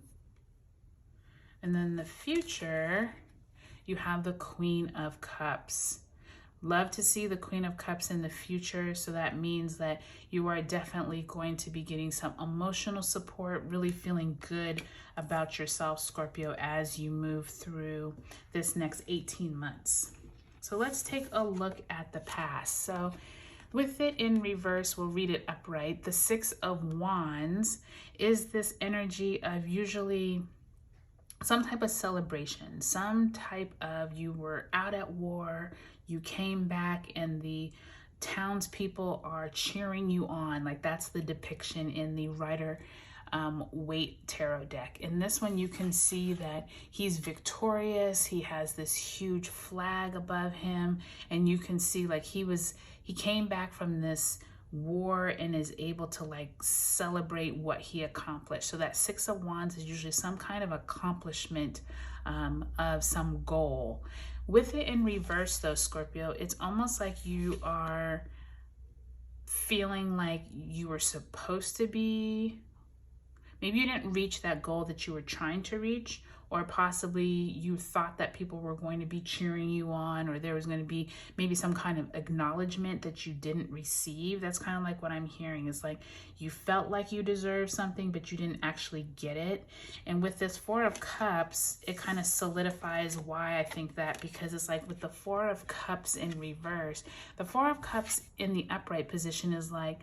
And then the future, you have the Queen of Cups. Love to see the Queen of Cups in the future. So that means that you are definitely going to be getting some emotional support, really feeling good about yourself, Scorpio, as you move through this next 18 months. So let's take a look at the past. So with it in reverse, we'll read it upright. The Six of Wands is this energy of usually some type of celebration, some type of you were out at war, you came back and the townspeople are cheering you on. Like that's the depiction in the Rider Waite tarot deck. In this one, you can see that he's victorious. He has this huge flag above him, and you can see like he came back from this war and is able to like celebrate what he accomplished. So that Six of Wands is usually some kind of accomplishment of some goal. With it in reverse though, Scorpio, it's almost like you are feeling like you were supposed to be, maybe you didn't reach that goal that you were trying to reach, or possibly you thought that people were going to be cheering you on, or there was going to be maybe some kind of acknowledgement that you didn't receive. That's kind of like what I'm hearing. Is like you felt like you deserved something, but you didn't actually get it. And with this Four of Cups, it kind of solidifies why I think that, because it's like with the Four of Cups in reverse, the Four of Cups in the upright position is like,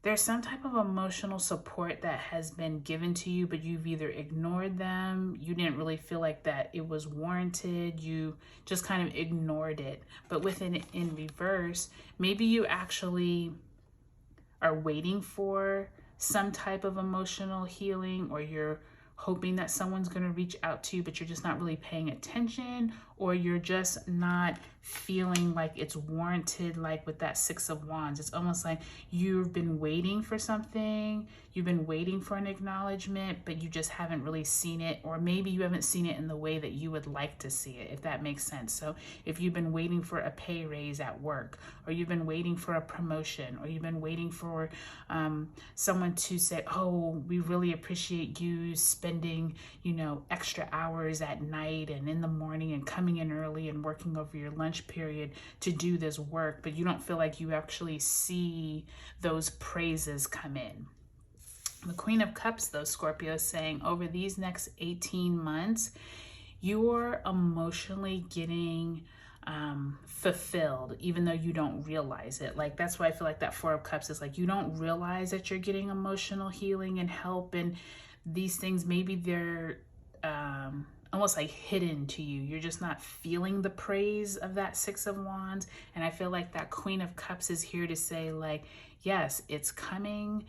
there's some type of emotional support that has been given to you, but you've either ignored them, you didn't really feel like that it was warranted, you just kind of ignored it. But with it in reverse, maybe you actually are waiting for some type of emotional healing, or you're hoping that someone's going to reach out to you, but you're just not really paying attention, or you're just not feeling like it's warranted. Like with that Six of Wands, it's almost like you've been waiting for something, you've been waiting for an acknowledgement, but you just haven't really seen it, or maybe you haven't seen it in the way that you would like to see it, if that makes sense. So if you've been waiting for a pay raise at work, or you've been waiting for a promotion, or you've been waiting for someone to say, oh, we really appreciate you spending, you know, extra hours at night and in the morning and coming in early and working over your lunch period to do this work, but you don't feel like you actually see those praises come in. The Queen of Cups though, Scorpio, is saying over these next 18 months, you are emotionally getting fulfilled, even though you don't realize it. Like that's why I feel like that Four of Cups is like you don't realize that you're getting emotional healing and help and these things. Maybe they're almost like hidden to you. You're just not feeling the praise of that Six of Wands. And I feel like that Queen of Cups is here to say, like, yes, it's coming.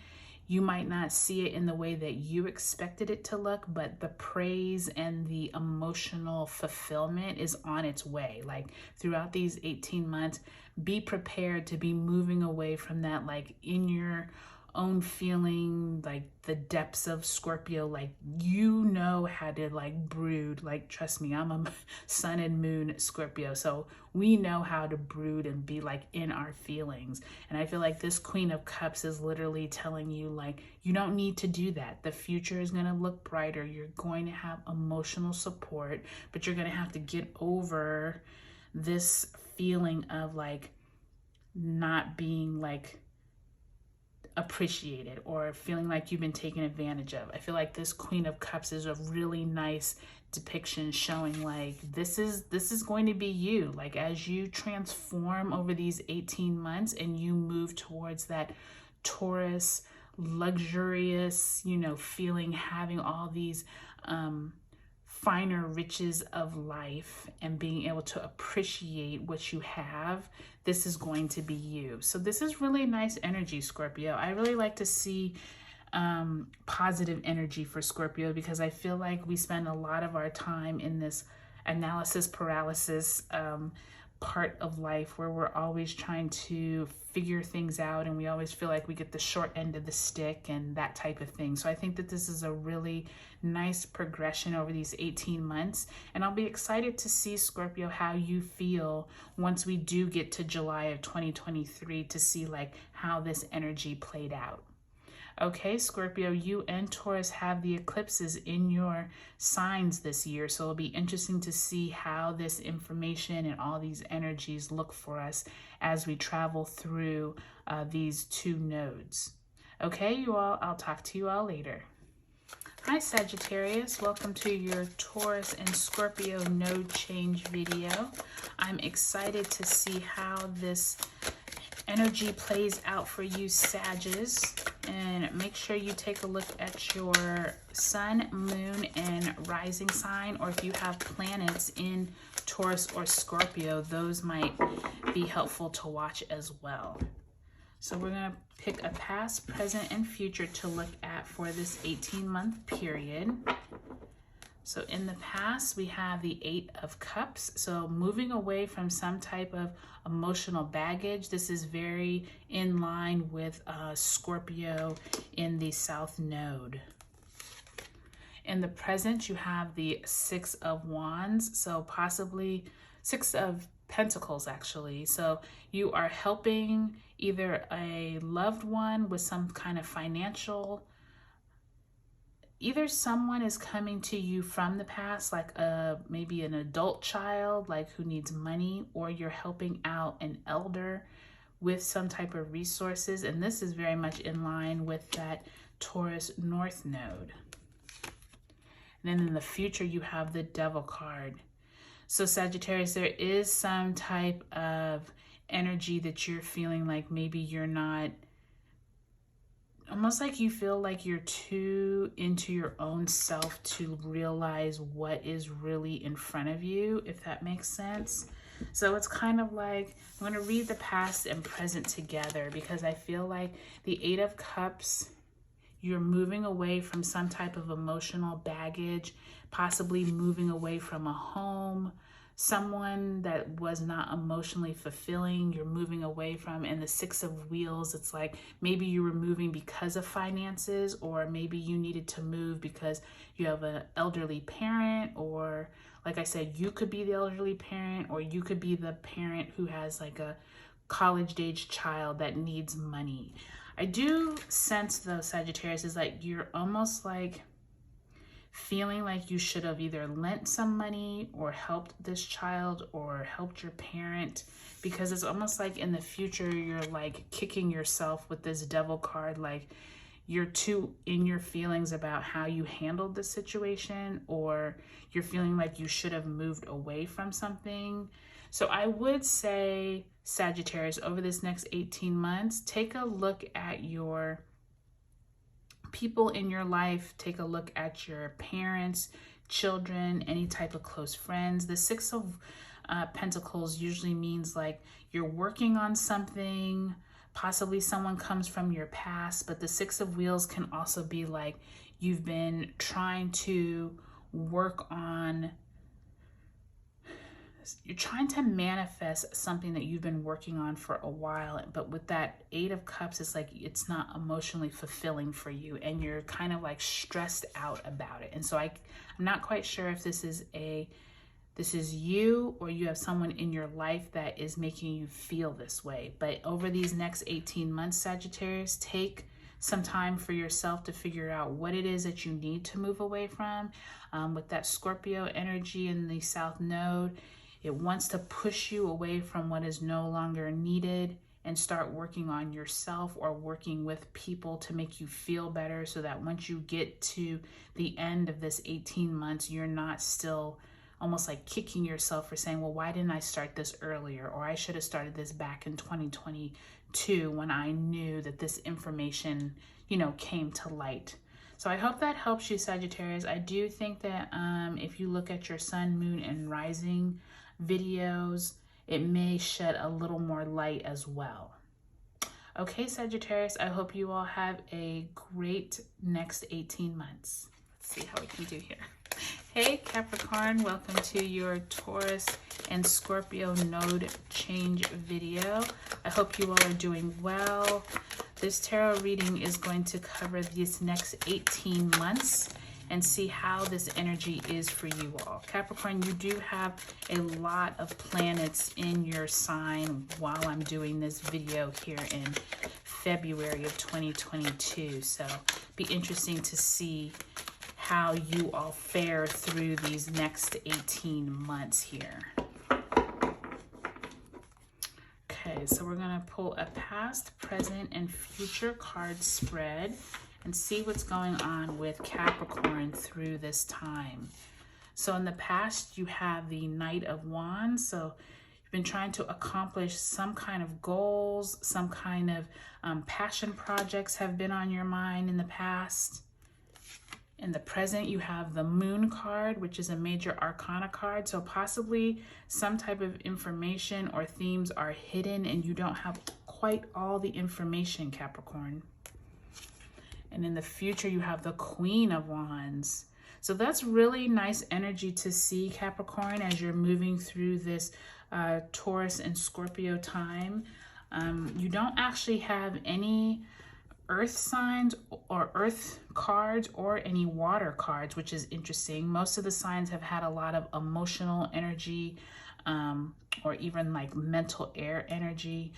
You might not see it in the way that you expected it to look, but the praise and the emotional fulfillment is on its way. Like, throughout these 18 months, be prepared to be moving away from that, like, in your own feeling, like the depths of Scorpio, like, you know how to like brood. Like, trust me, I'm a sun and moon Scorpio, so we know how to brood and be like in our feelings. And I feel like this Queen of Cups is literally telling you, like, you don't need to do that. The future is going to look brighter. You're going to have emotional support, but you're going to have to get over this feeling of like not being like appreciated or feeling like you've been taken advantage of. I feel like this Queen of Cups is a really nice depiction showing like this is going to be you. Like, as you transform over these 18 months and you move towards that Taurus luxurious, you know, feeling, having all these finer riches of life and being able to appreciate what you have, this is going to be you. So this is really nice energy, Scorpio. I really like to see positive energy for Scorpio, because I feel like we spend a lot of our time in this analysis paralysis part of life where we're always trying to figure things out and we always feel like we get the short end of the stick and that type of thing. So I think that this is a really nice progression over these 18 months, and I'll be excited to see, Scorpio, how you feel once we do get to July of 2023 to see like how this energy played out. Okay, Scorpio, you and Taurus have the eclipses in your signs this year, so it'll be interesting to see how this information and all these energies look for us as we travel through these two nodes. Okay, you all, I'll talk to you all later. Hi, Sagittarius. Welcome to your Taurus and Scorpio node change video. I'm excited to see how this energy plays out for you, Sagittarius, and make sure you take a look at your sun, moon, and rising sign, or if you have planets in Taurus or Scorpio, those might be helpful to watch as well. So we're going to pick a past, present, and future to look at for this 18-month period. So in the past, we have the Eight of Cups. So moving away from some type of emotional baggage. This is very in line with Scorpio in the South Node. In the present, you have the Six of Wands. So possibly Six of Pentacles, actually. So you are helping either a loved one with some kind of financial, either someone is coming to you from the past, like maybe an adult child, like who needs money, or you're helping out an elder with some type of resources. And this is very much in line with that Taurus North Node. And then in the future, you have the Devil card. So Sagittarius, there is some type of energy that you're feeling like maybe you're not, almost like you feel like you're too into your own self to realize what is really in front of you, if that makes sense. So it's kind of like, I'm going to read the past and present together, because I feel like the Eight of Cups, you're moving away from some type of emotional baggage, possibly moving away from a home, someone that was not emotionally fulfilling, you're moving away from. And the Six of Wheels, it's like maybe you were moving because of finances, or maybe you needed to move because you have an elderly parent, or like I said, you could be the elderly parent, or you could be the parent who has like a college-age child that needs money. I do sense, though, Sagittarius, is like you're almost like feeling like you should have either lent some money or helped this child or helped your parent, because it's almost like in the future you're like kicking yourself with this Devil card, like you're too in your feelings about how you handled the situation, or you're feeling like you should have moved away from something. So I would say, Sagittarius, over this next 18 months, take a look at your people in your life, take a look at your parents, children, any type of close friends. The Six of Pentacles usually means like you're working on something, possibly someone comes from your past, but the Six of Wheels can also be like you've been trying to work on, you're trying to manifest something that you've been working on for a while, but with that Eight of Cups, it's like it's not emotionally fulfilling for you and you're kind of like stressed out about it. And so I'm not quite sure if this is you or you have someone in your life that is making you feel this way. But over these next 18 months, Sagittarius, take some time for yourself to figure out what it is that you need to move away from. With that Scorpio energy in the South Node, it wants to push you away from what is no longer needed and start working on yourself or working with people to make you feel better, so that once you get to the end of this 18 months, you're not still almost like kicking yourself for saying, well, why didn't I start this earlier? Or I should have started this back in 2022 when I knew that this information, came to light. So I hope that helps you, Sagittarius. I do think that if you look at your sun, moon, and rising videos, it may shed a little more light as well. Okay, Sagittarius, I hope you all have a great next 18 months. Let's see how we can do here. Hey, Capricorn, welcome to your Taurus and Scorpio node change video. I hope you all are doing well. This tarot reading is going to cover these next 18 months and see how this energy is for you all. Capricorn, you do have a lot of planets in your sign while I'm doing this video here in February of 2022. So be interesting to see how you all fare through these next 18 months here. Okay, so we're gonna pull a past, present, and future card spread and see what's going on with Capricorn through this time. So in the past, you have the Knight of Wands. So you've been trying to accomplish some kind of goals, some kind of passion projects have been on your mind in the past. In the present, you have the Moon card, which is a major arcana card. So possibly some type of information or themes are hidden and you don't have quite all the information, Capricorn. And in the future, you have the Queen of Wands. So that's really nice energy to see, Capricorn, as you're moving through this Taurus and Scorpio time. You don't actually have any earth signs or earth cards or any water cards, which is interesting. Most of the signs have had a lot of emotional energy or even like mental air energy,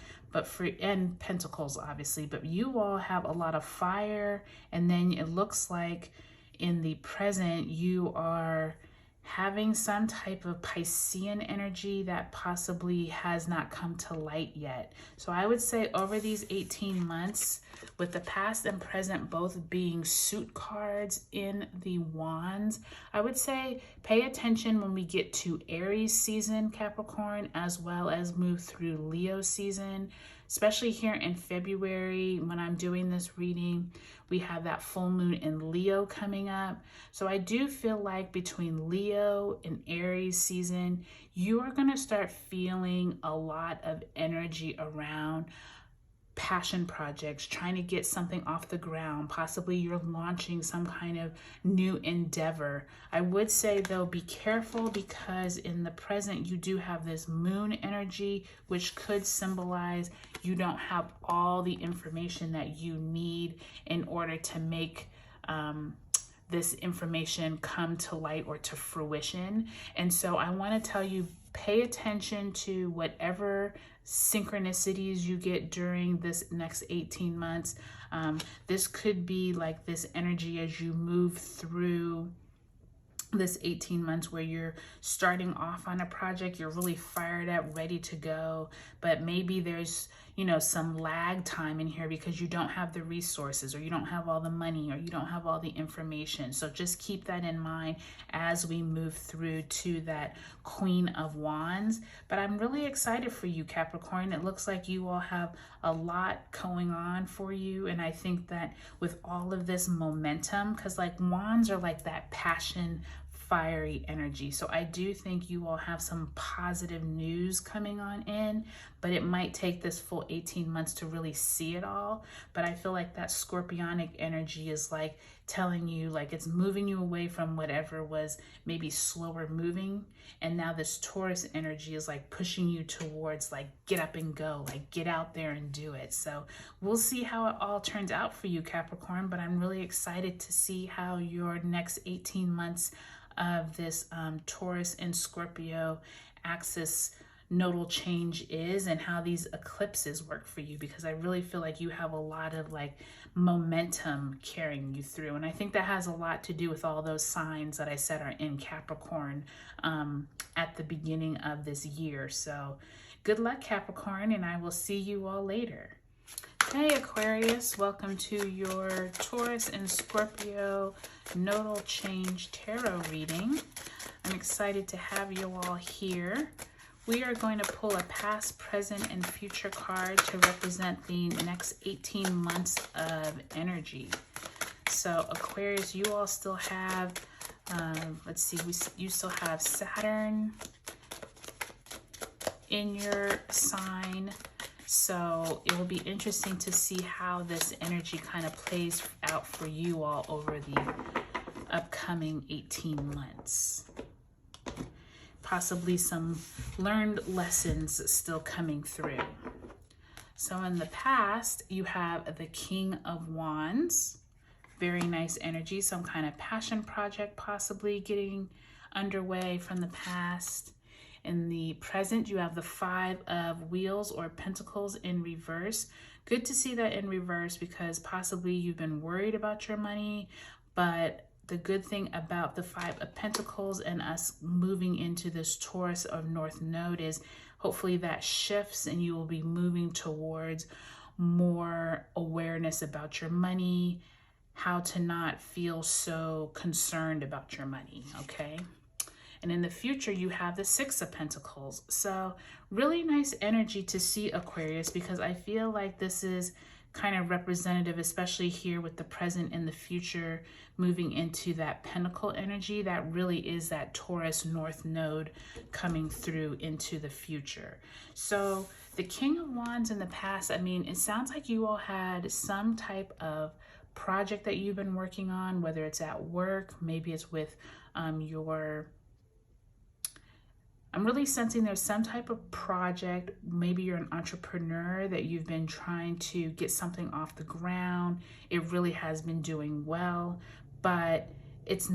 and pentacles obviously, but you all have a lot of fire. And then it looks like in the present you are having some type of Piscean energy that possibly has not come to light yet. So I would say over these 18 months, with the past and present both being suit cards in the wands, I would say pay attention when we get to Aries season, Capricorn, as well as move through Leo season, especially here in February when I'm doing this reading. We have that full moon in Leo coming up. So I do feel like between Leo and Aries season, you are going to start feeling a lot of energy around passion projects, trying to get something off the ground. Possibly you're launching some kind of new endeavor. I would say though, be careful, because in the present you do have this moon energy, which could symbolize you don't have all the information that you need in order to make this information come to light or to fruition. And so I want to tell you, pay attention to whatever synchronicities you get during this next 18 months. This could be like this energy as you move through this 18 months where you're starting off on a project, you're really fired up, ready to go, but maybe there's, some lag time in here because you don't have the resources, or you don't have all the money, or you don't have all the information. So just keep that in mind as we move through to that Queen of Wands. But I'm really excited for you, Capricorn. It looks like you all have a lot going on for you. And I think that with all of this momentum, because like wands are like that passion, fiery energy. So I do think you all have some positive news coming on in, but it might take this full 18 months to really see it all. But I feel like that scorpionic energy is like telling you, like it's moving you away from whatever was maybe slower moving. And now this Taurus energy is like pushing you towards like get up and go, like get out there and do it. So we'll see how it all turns out for you, Capricorn, but I'm really excited to see how your next 18 months of this Taurus and Scorpio axis nodal change is, and how these eclipses work for you, because I really feel like you have a lot of like momentum carrying you through. And I think that has a lot to do with all those signs that I said are in Capricorn at the beginning of this year. So good luck, Capricorn, and I will see you all later. Hey Aquarius, welcome to your Taurus and Scorpio nodal change tarot reading. I'm excited to have you all here. We are going to pull a past, present, and future card to represent the next 18 months of energy. So Aquarius, you all still have, let's see, you still have Saturn in your sign. So it will be interesting to see how this energy kind of plays out for you all over the upcoming 18 months. Possibly some learned lessons still coming through. So in the past, you have the King of Wands. Very nice energy, some kind of passion project possibly getting underway from the past. In the present, you have the Five of Wheels or Pentacles in reverse. Good to see that in reverse, because possibly you've been worried about your money, but the good thing about the Five of Pentacles and us moving into this Taurus of North Node is hopefully that shifts and you will be moving towards more awareness about your money, how to not feel so concerned about your money, okay? And in the future, you have the Six of Pentacles. So really nice energy to see, Aquarius, because I feel like this is kind of representative, especially here with the present and the future moving into that Pentacle energy. That really is that Taurus North Node coming through into the future. So the King of Wands in the past, I mean, it sounds like you all had some type of project that you've been working on, whether it's at work, maybe it's with I'm really sensing there's some type of project. Maybe you're an entrepreneur that you've been trying to get something off the ground. It really has been doing well, but it's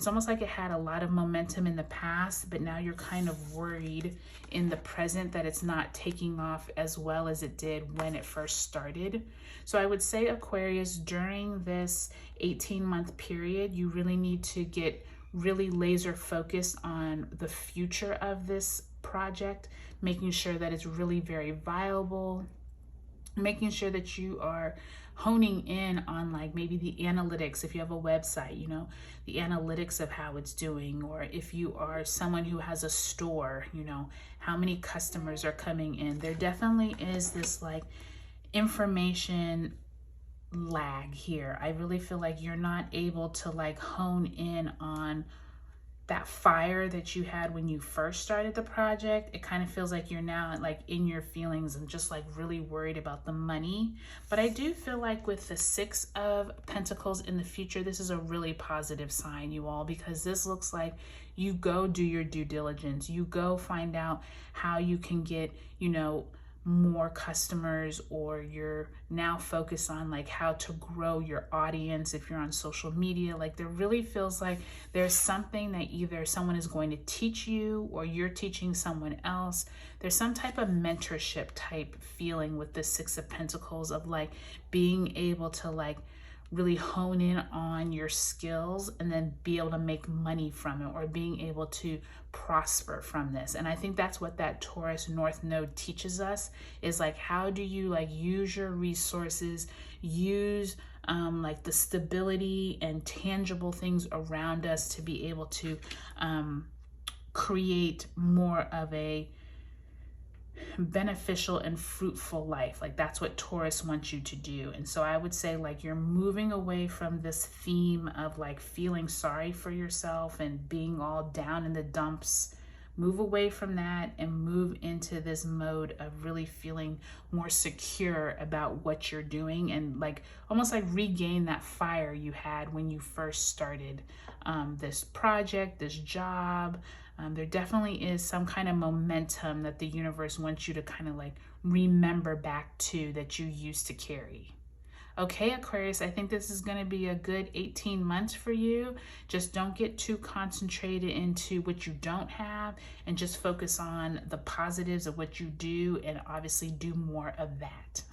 almost like it had a lot of momentum in the past, but now you're kind of worried in the present that it's not taking off as well as it did when it first started. So I would say, Aquarius, during this 18-month period, you really need to get really laser focused on the future of this project, making sure that it's really very viable, making sure that you are honing in on like maybe the analytics. If you have a website, you know, the analytics of how it's doing, or if you are someone who has a store, you know, how many customers are coming in. There definitely is this like information lag here. I really feel like you're not able to like hone in on that fire that you had when you first started the project. It kind of feels like you're now like in your feelings and just like really worried about the money. But I do feel like with the Six of Pentacles in the future, this is a really positive sign, you all, because this looks like you go do your due diligence. You go find out how you can get, you know, more customers, or you're now focused on like how to grow your audience. If you're on social media, like there really feels like there's something that either someone is going to teach you or you're teaching someone else. There's some type of mentorship type feeling with the Six of Pentacles, of like being able to like really hone in on your skills and then be able to make money from it, or being able to prosper from this. And I think that's what that Taurus North Node teaches us, is like, how do you like use your resources, use like the stability and tangible things around us to be able to create more of a beneficial and fruitful life. Like that's what Taurus wants you to do. And so I would say like you're moving away from this theme of like feeling sorry for yourself and being all down in the dumps. Move away from that and move into this mode of really feeling more secure about what you're doing, and like almost like regain that fire you had when you first started this project, this job. There definitely is some kind of momentum that the universe wants you to kind of like remember back to that you used to carry. Okay, Aquarius, I think this is going to be a good 18 months for you. Just don't get too concentrated into what you don't have and just focus on the positives of what you do, and obviously do more of that.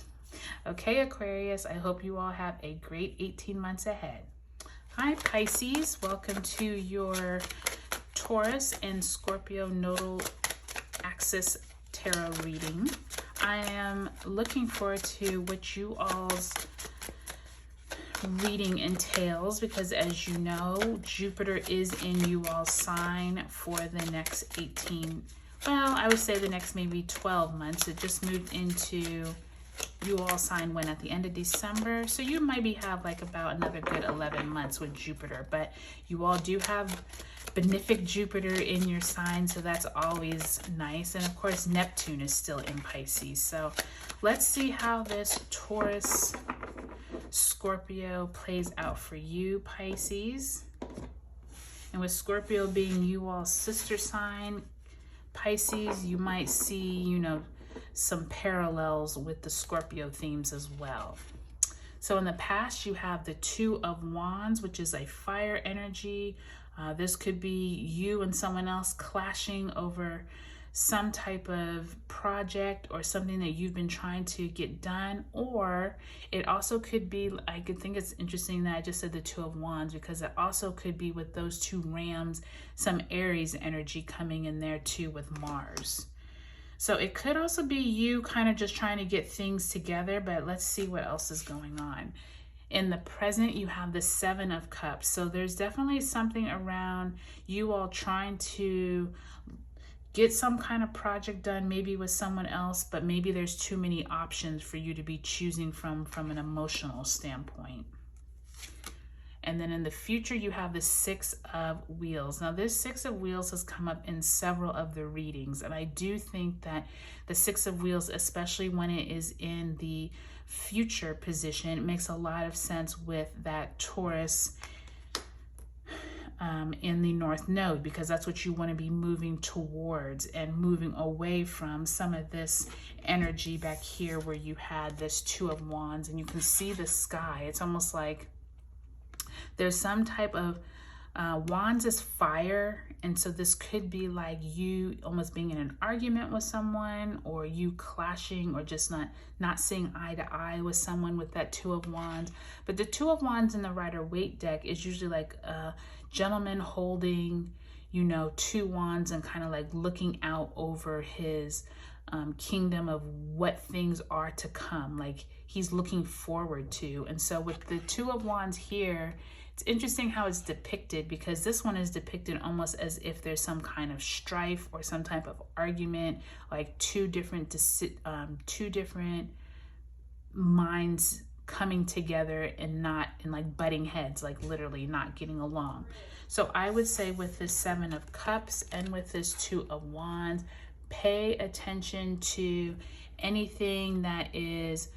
Okay, Aquarius, I hope you all have a great 18 months ahead. Hi, Pisces. Welcome to your Taurus and Scorpio nodal axis tarot reading. I am looking forward to what you all's reading entails, because as you know, Jupiter is in you all's sign for the next 18, well, I would say the next maybe 12 months. It just moved into you all sign when at the end of December, so you maybe have like about another good 11 months with Jupiter, but you all do have benefic Jupiter in your sign, so that's always nice. And of course Neptune is still in Pisces. So let's see how this Taurus Scorpio plays out for you, Pisces. And with Scorpio being you all's sister sign, Pisces, you might see, you know, some parallels with the Scorpio themes as well. So in the past, you have the Two of Wands, which is a fire energy. This could be you and someone else clashing over some type of project or something that you've been trying to get done. Or it also could be, I could think it's interesting that I just said the Two of Wands, because it also could be with those two rams, some Aries energy coming in there too with Mars. So it could also be you kind of just trying to get things together, but let's see what else is going on. In the present, you have the Seven of Cups. So there's definitely something around you all trying to get some kind of project done, maybe with someone else, but maybe there's too many options for you to be choosing from an emotional standpoint. And then in the future, you have the Six of Wheels. Now this Six of Wheels has come up in several of the readings, and I do think that the Six of Wheels, especially when it is in the future position, makes a lot of sense with that Taurus in the North Node, because that's what you want to be moving towards and moving away from some of this energy back here where you had this Two of Wands and you can see the sky. It's almost like there's some type of wands is fire, and so this could be like you almost being in an argument with someone, or you clashing, or just not seeing eye to eye with someone with that Two of Wands. But the Two of Wands in the Rider-Waite deck is usually like a gentleman holding, you know, two wands and kind of like looking out over his kingdom of what things are to come, like he's looking forward to. And so with the Two of Wands here, it's interesting how it's depicted, because this one is depicted almost as if there's some kind of strife or some type of argument, like two different minds coming together and not in like butting heads, like literally not getting along. So I would say with this Seven of Cups and with this Two of Wands, pay attention to anything that is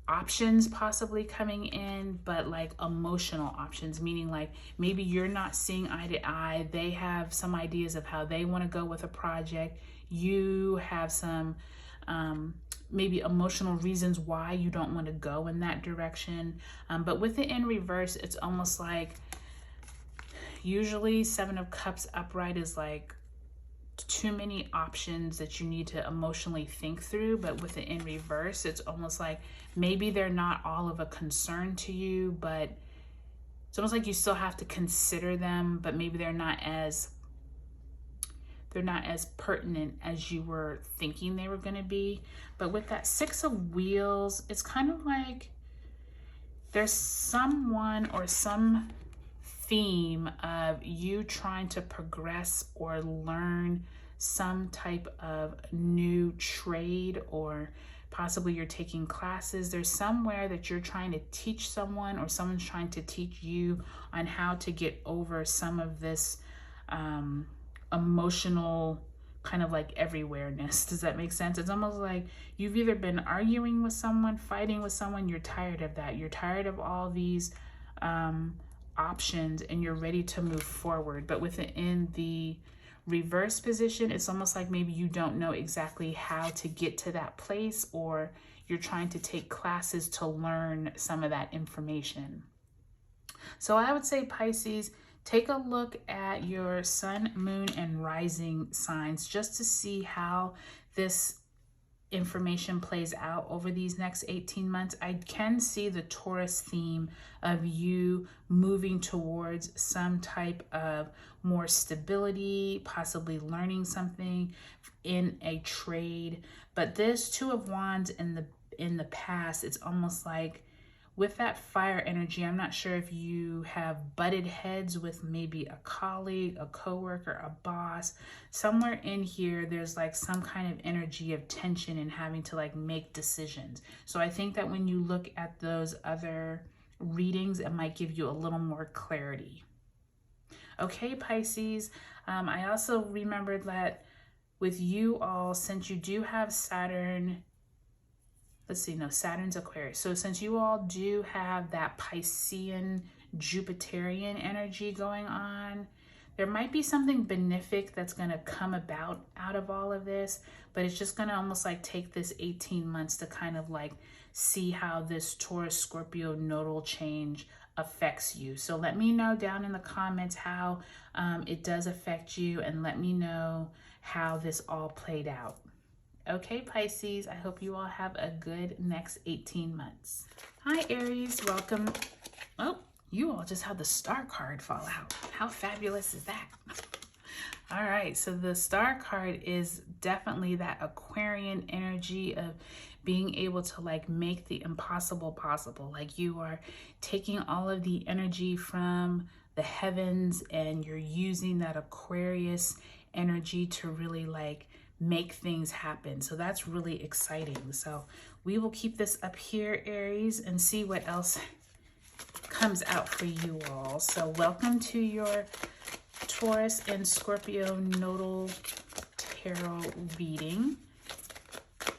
options possibly coming in, but like emotional options, meaning like maybe you're not seeing eye to eye. They have some ideas of how they want to go with a project. You have some maybe emotional reasons why you don't want to go in that direction. But with it in reverse, it's almost like usually Seven of Cups upright is like too many options that you need to emotionally think through. But with it in reverse, it's almost like maybe they're not all of a concern to you, but it's almost like you still have to consider them, but maybe they're not as pertinent as you were thinking they were going to be. But with that Six of Wheels, it's kind of like there's someone or some theme of you trying to progress or learn some type of new trade, or possibly you're taking classes. There's somewhere that you're trying to teach someone, or someone's trying to teach you on how to get over some of this emotional kind of like everywhereness. Does that make sense? It's almost like you've either been arguing with someone, fighting with someone, you're tired of that. You're tired of all these options, and you're ready to move forward. But within the reverse position, it's almost like maybe you don't know exactly how to get to that place, or you're trying to take classes to learn some of that information. So I would say, Pisces, take a look at your sun, moon, and rising signs just to see how this information plays out over these next 18 months. I can see the Taurus theme of you moving towards some type of more stability, possibly learning something in a trade. But this Two of Wands in the past, it's almost like with that fire energy, I'm not sure if you have butted heads with maybe a colleague, a coworker, a boss. Somewhere in here, there's like some kind of energy of tension and having to like make decisions. So I think that when you look at those other readings, it might give you a little more clarity. Okay, Pisces. I also remembered that with you all, since you do have Saturn, Saturn's Aquarius. So since you all do have that Piscean, Jupiterian energy going on, there might be something benefic that's going to come about out of all of this, but it's just going to almost like take this 18 months to kind of like see how this Taurus Scorpio nodal change affects you. So let me know down in the comments how it does affect you, and let me know how this all played out. Okay, Pisces, I hope you all have a good next 18 months. Hi, Aries, welcome. Oh, you all just had the star card fall out. How fabulous is that? All right, so the star card is definitely that Aquarian energy of being able to like make the impossible possible. Like you are taking all of the energy from the heavens and you're using that Aquarius energy to really like make things happen. So that's really exciting. So we will keep this up here, Aries, and see what else comes out for you all. So welcome to your Taurus and Scorpio nodal tarot reading.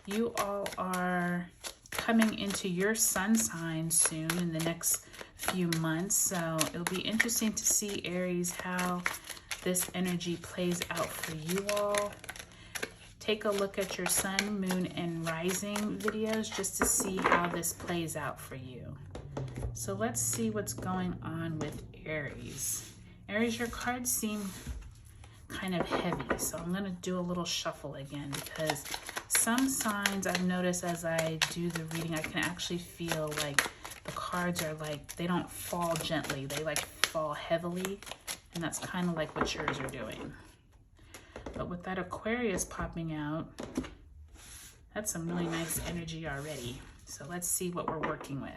You all are coming into your sun sign soon in the next few months. So it'll be interesting to see, Aries, how this energy plays out for you all. Take a look at your sun, moon, and rising videos just to see how this plays out for you. So let's see what's going on with Aries. Aries, your cards seem kind of heavy, so I'm going to do a little shuffle again, because some signs I've noticed as I do the reading, I can actually feel like the cards are like, they don't fall gently, they like fall heavily, and that's kind of like what yours are doing. But with that Aquarius popping out, that's some really nice energy already. So let's see what we're working with.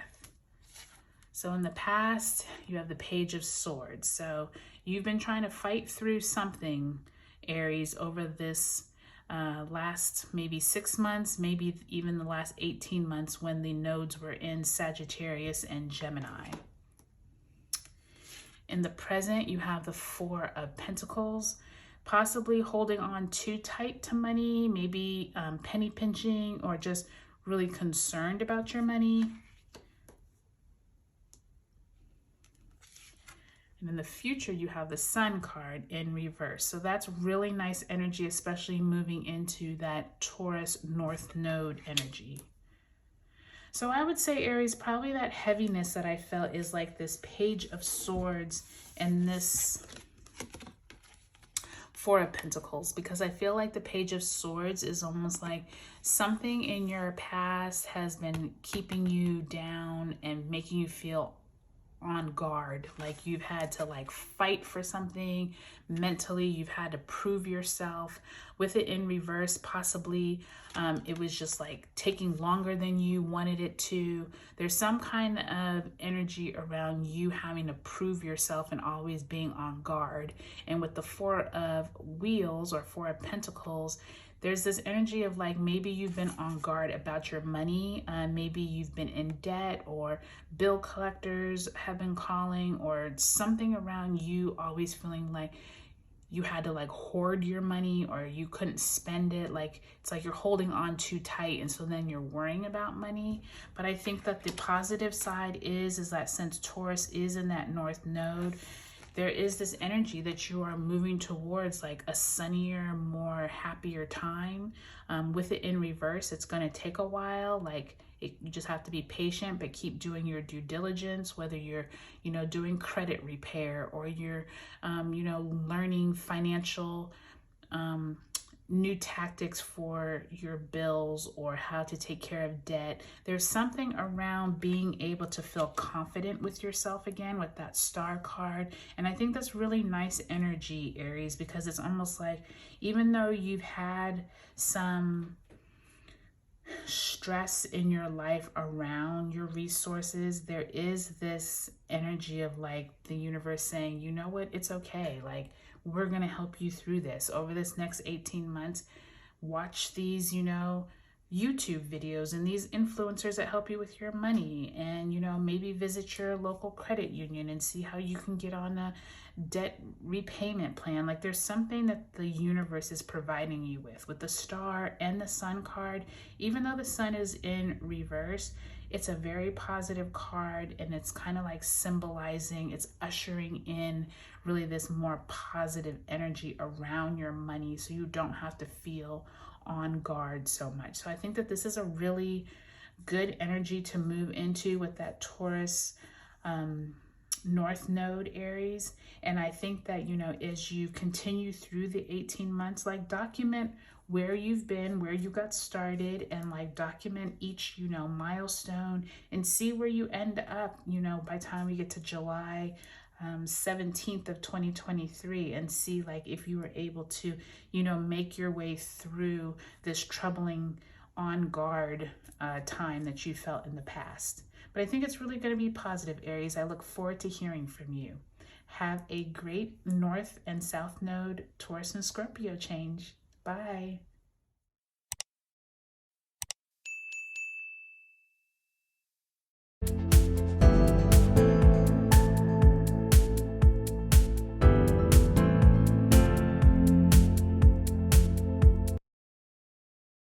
So in the past, you have the Page of Swords. So you've been trying to fight through something, Aries, over this last maybe 6 months, maybe even the last 18 months when the nodes were in Sagittarius and Gemini. In the present, you have the Four of Pentacles, possibly holding on too tight to money, maybe penny pinching, or just really concerned about your money. And in the future, you have the Sun card in reverse. So that's really nice energy, especially moving into that Taurus North Node energy. So I would say, Aries, probably that heaviness that I felt is like this Page of Swords and this Four of Pentacles, because I feel like the Page of Swords is almost like something in your past has been keeping you down and making you feel on guard, like you've had to like fight for something mentally, you've had to prove yourself. With it in reverse, possibly it was just like taking longer than you wanted it to. There's some kind of energy around you having to prove yourself and always being on guard. And with the Four of Wheels or Four of Pentacles, there's this energy of like maybe you've been on guard about your money, maybe you've been in debt, or bill collectors have been calling, or something around you always feeling like you had to like hoard your money or you couldn't spend it. Like it's like you're holding on too tight, and so then you're worrying about money. But I think that the positive side is that since Taurus is in that North Node, there is this energy that you are moving towards like a sunnier, more happier time. With it in reverse, it's going to take a while. Like you just have to be patient, but keep doing your due diligence, whether you're, doing credit repair, or you're, learning financial new tactics for your bills, or how to take care of debt. There's something around being able to feel confident with yourself again with that Star card. And I think that's really nice energy, Aries, because it's almost like even though you've had some stress in your life around your resources, there is this energy of like the universe saying, you know what, it's okay. Like, we're going to help you through this over this next 18 months. Watch these, YouTube videos and these influencers that help you with your money, and, maybe visit your local credit union and see how you can get on a debt repayment plan. Like there's something that the universe is providing you with the Star and the Sun card. Even though the Sun is in reverse, it's a very positive card, and it's kind of like symbolizing, it's ushering in really this more positive energy around your money, so you don't have to feel on guard so much. So I think that this is a really good energy to move into with that Taurus North Node, Aries. And I think that, as you continue through the 18 months, like document where you've been, where you got started, and like document each, milestone, and see where you end up, by the time we get to July 17th of 2023, and see like if you were able to, make your way through this troubling on guard time that you felt in the past. But I think it's really going to be positive, Aries. I look forward to hearing from you. Have a great North and South Node, Taurus and Scorpio change. Bye.